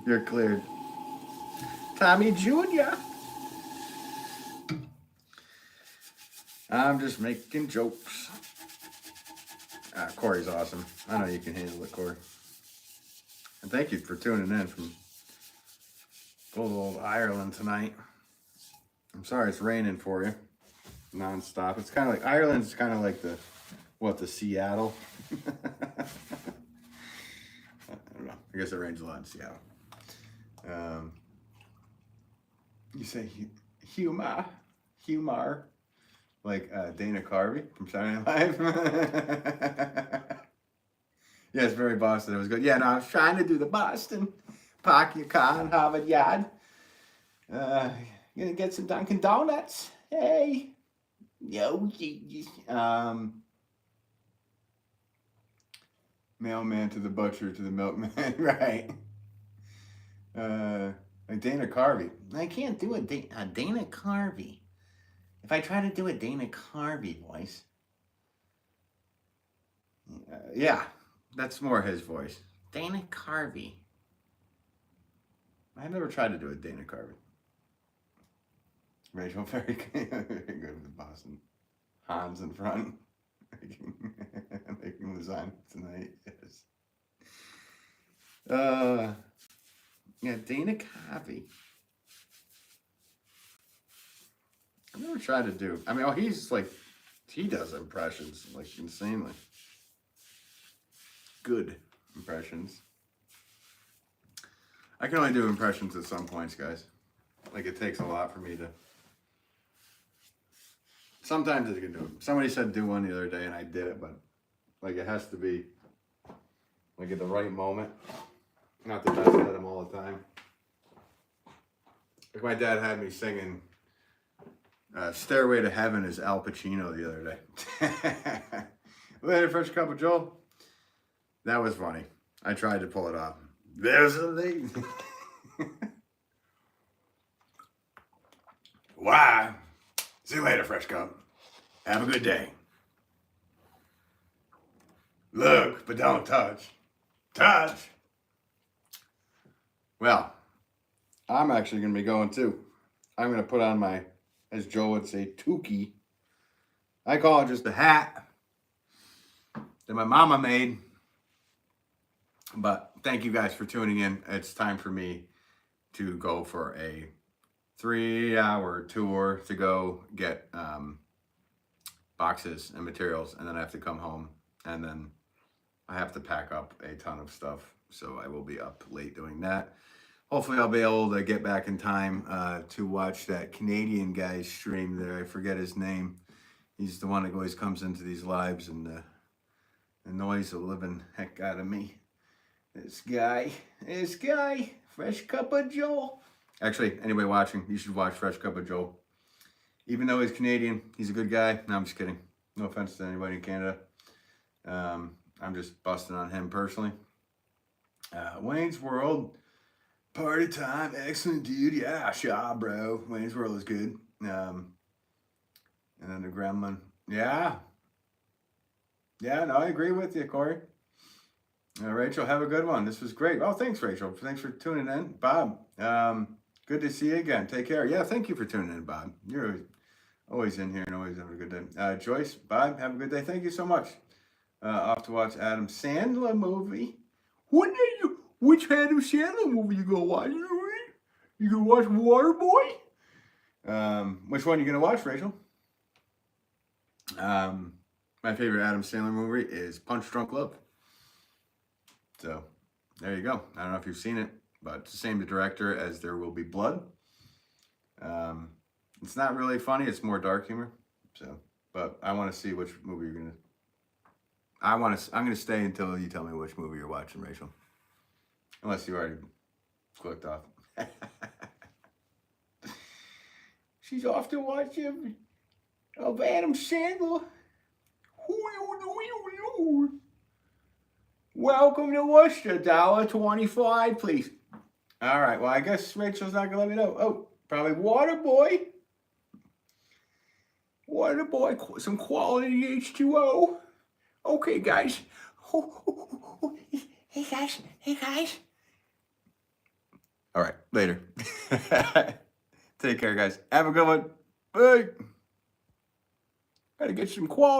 you're cleared. Tommy Jr. I'm just making jokes. Corey's awesome. I know you can handle it, Corey. And thank you for tuning in from good old Ireland tonight. I'm sorry it's raining for you. Non-stop. It's kind of like Ireland's kind of like the Seattle. I don't know. I guess it rains a lot in Seattle. You say humor, like Dana Carvey from Saturday Night Live. Yeah, it's very Boston. It was good. Yeah, no, I was trying to do the Boston. Park your car in Harvard Yard. Gonna get some Dunkin' Donuts. Hey. Yo, mailman to the butcher to the milkman, right? Like Dana Carvey. I can't do a Dana Carvey. If I try to do a Dana Carvey voice, yeah, that's more his voice. Dana Carvey. I never tried to do a Dana Carvey. Rachel, very good with the Boston. Hans in front. Making lasagna tonight, yes. Yeah, Dana Carvey. I've never tried to do. I mean, he does impressions like insanely good impressions. I can only do impressions at some points, guys. Like it takes a lot for me to. Sometimes I can do it. Somebody said do one the other day, and I did it, but like it has to be like at the right moment. Not the best at them all the time. Like my dad had me singing "Stairway to Heaven" is Al Pacino the other day. Later, first cup of Joel. That was funny. I tried to pull it off. There's a lady. Why? See you later, Fresh Cup. Have a good day. Look, but don't touch. Touch. Well, I'm actually going to be going too. I'm going to put on my, as Joe would say, toque. I call it just a hat that my mama made. But thank you guys for tuning in. It's time for me to go for a 3-hour tour to go get boxes and materials, and then I have to come home, and then I have to pack up a ton of stuff, so I will be up late doing that. Hopefully I'll be able to get back in time to watch that Canadian guy's stream there. I forget his name. He's the one that always comes into these lives and annoys the living heck out of me. This guy, Fresh Cup of Joel. Actually, anybody watching, you should watch Fresh Cup of Joel. Even though he's Canadian, he's a good guy. No, I'm just kidding. No offense to anybody in Canada. I'm just busting on him personally. Wayne's World, party time, excellent dude. Yeah, sure, bro. Wayne's World is good. And then the Gremlin. Yeah. Yeah, no, I agree with you, Corey. Rachel, have a good one. This was great. Oh, thanks, Rachel. Thanks for tuning in. Bob, good to see you again. Take care. Yeah, thank you for tuning in, Bob. You're always in here and always having a good day. Joyce, Bob, have a good day. Thank you so much. Off to watch Adam Sandler movie. Which Adam Sandler movie you gonna watch? You gonna watch Waterboy? Which one you gonna watch, Rachel? My favorite Adam Sandler movie is Punch Drunk Love. So there you go. I don't know if you've seen it, but it's the same director as There Will Be Blood. It's not really funny. It's more dark humor. So, but I want to see which movie you're gonna. I'm gonna stay until you tell me which movie you're watching, Rachel. Unless you already clicked off. She's off to watch him of Adam Sandler. Welcome to Worcester, $1.25, please. All right, well, I guess Rachel's not gonna let me know. Oh, probably Waterboy. Waterboy, some quality H2O. Okay, guys. Hey guys. All right, later. Take care, guys. Have a good one. Bye. Gotta get some quality.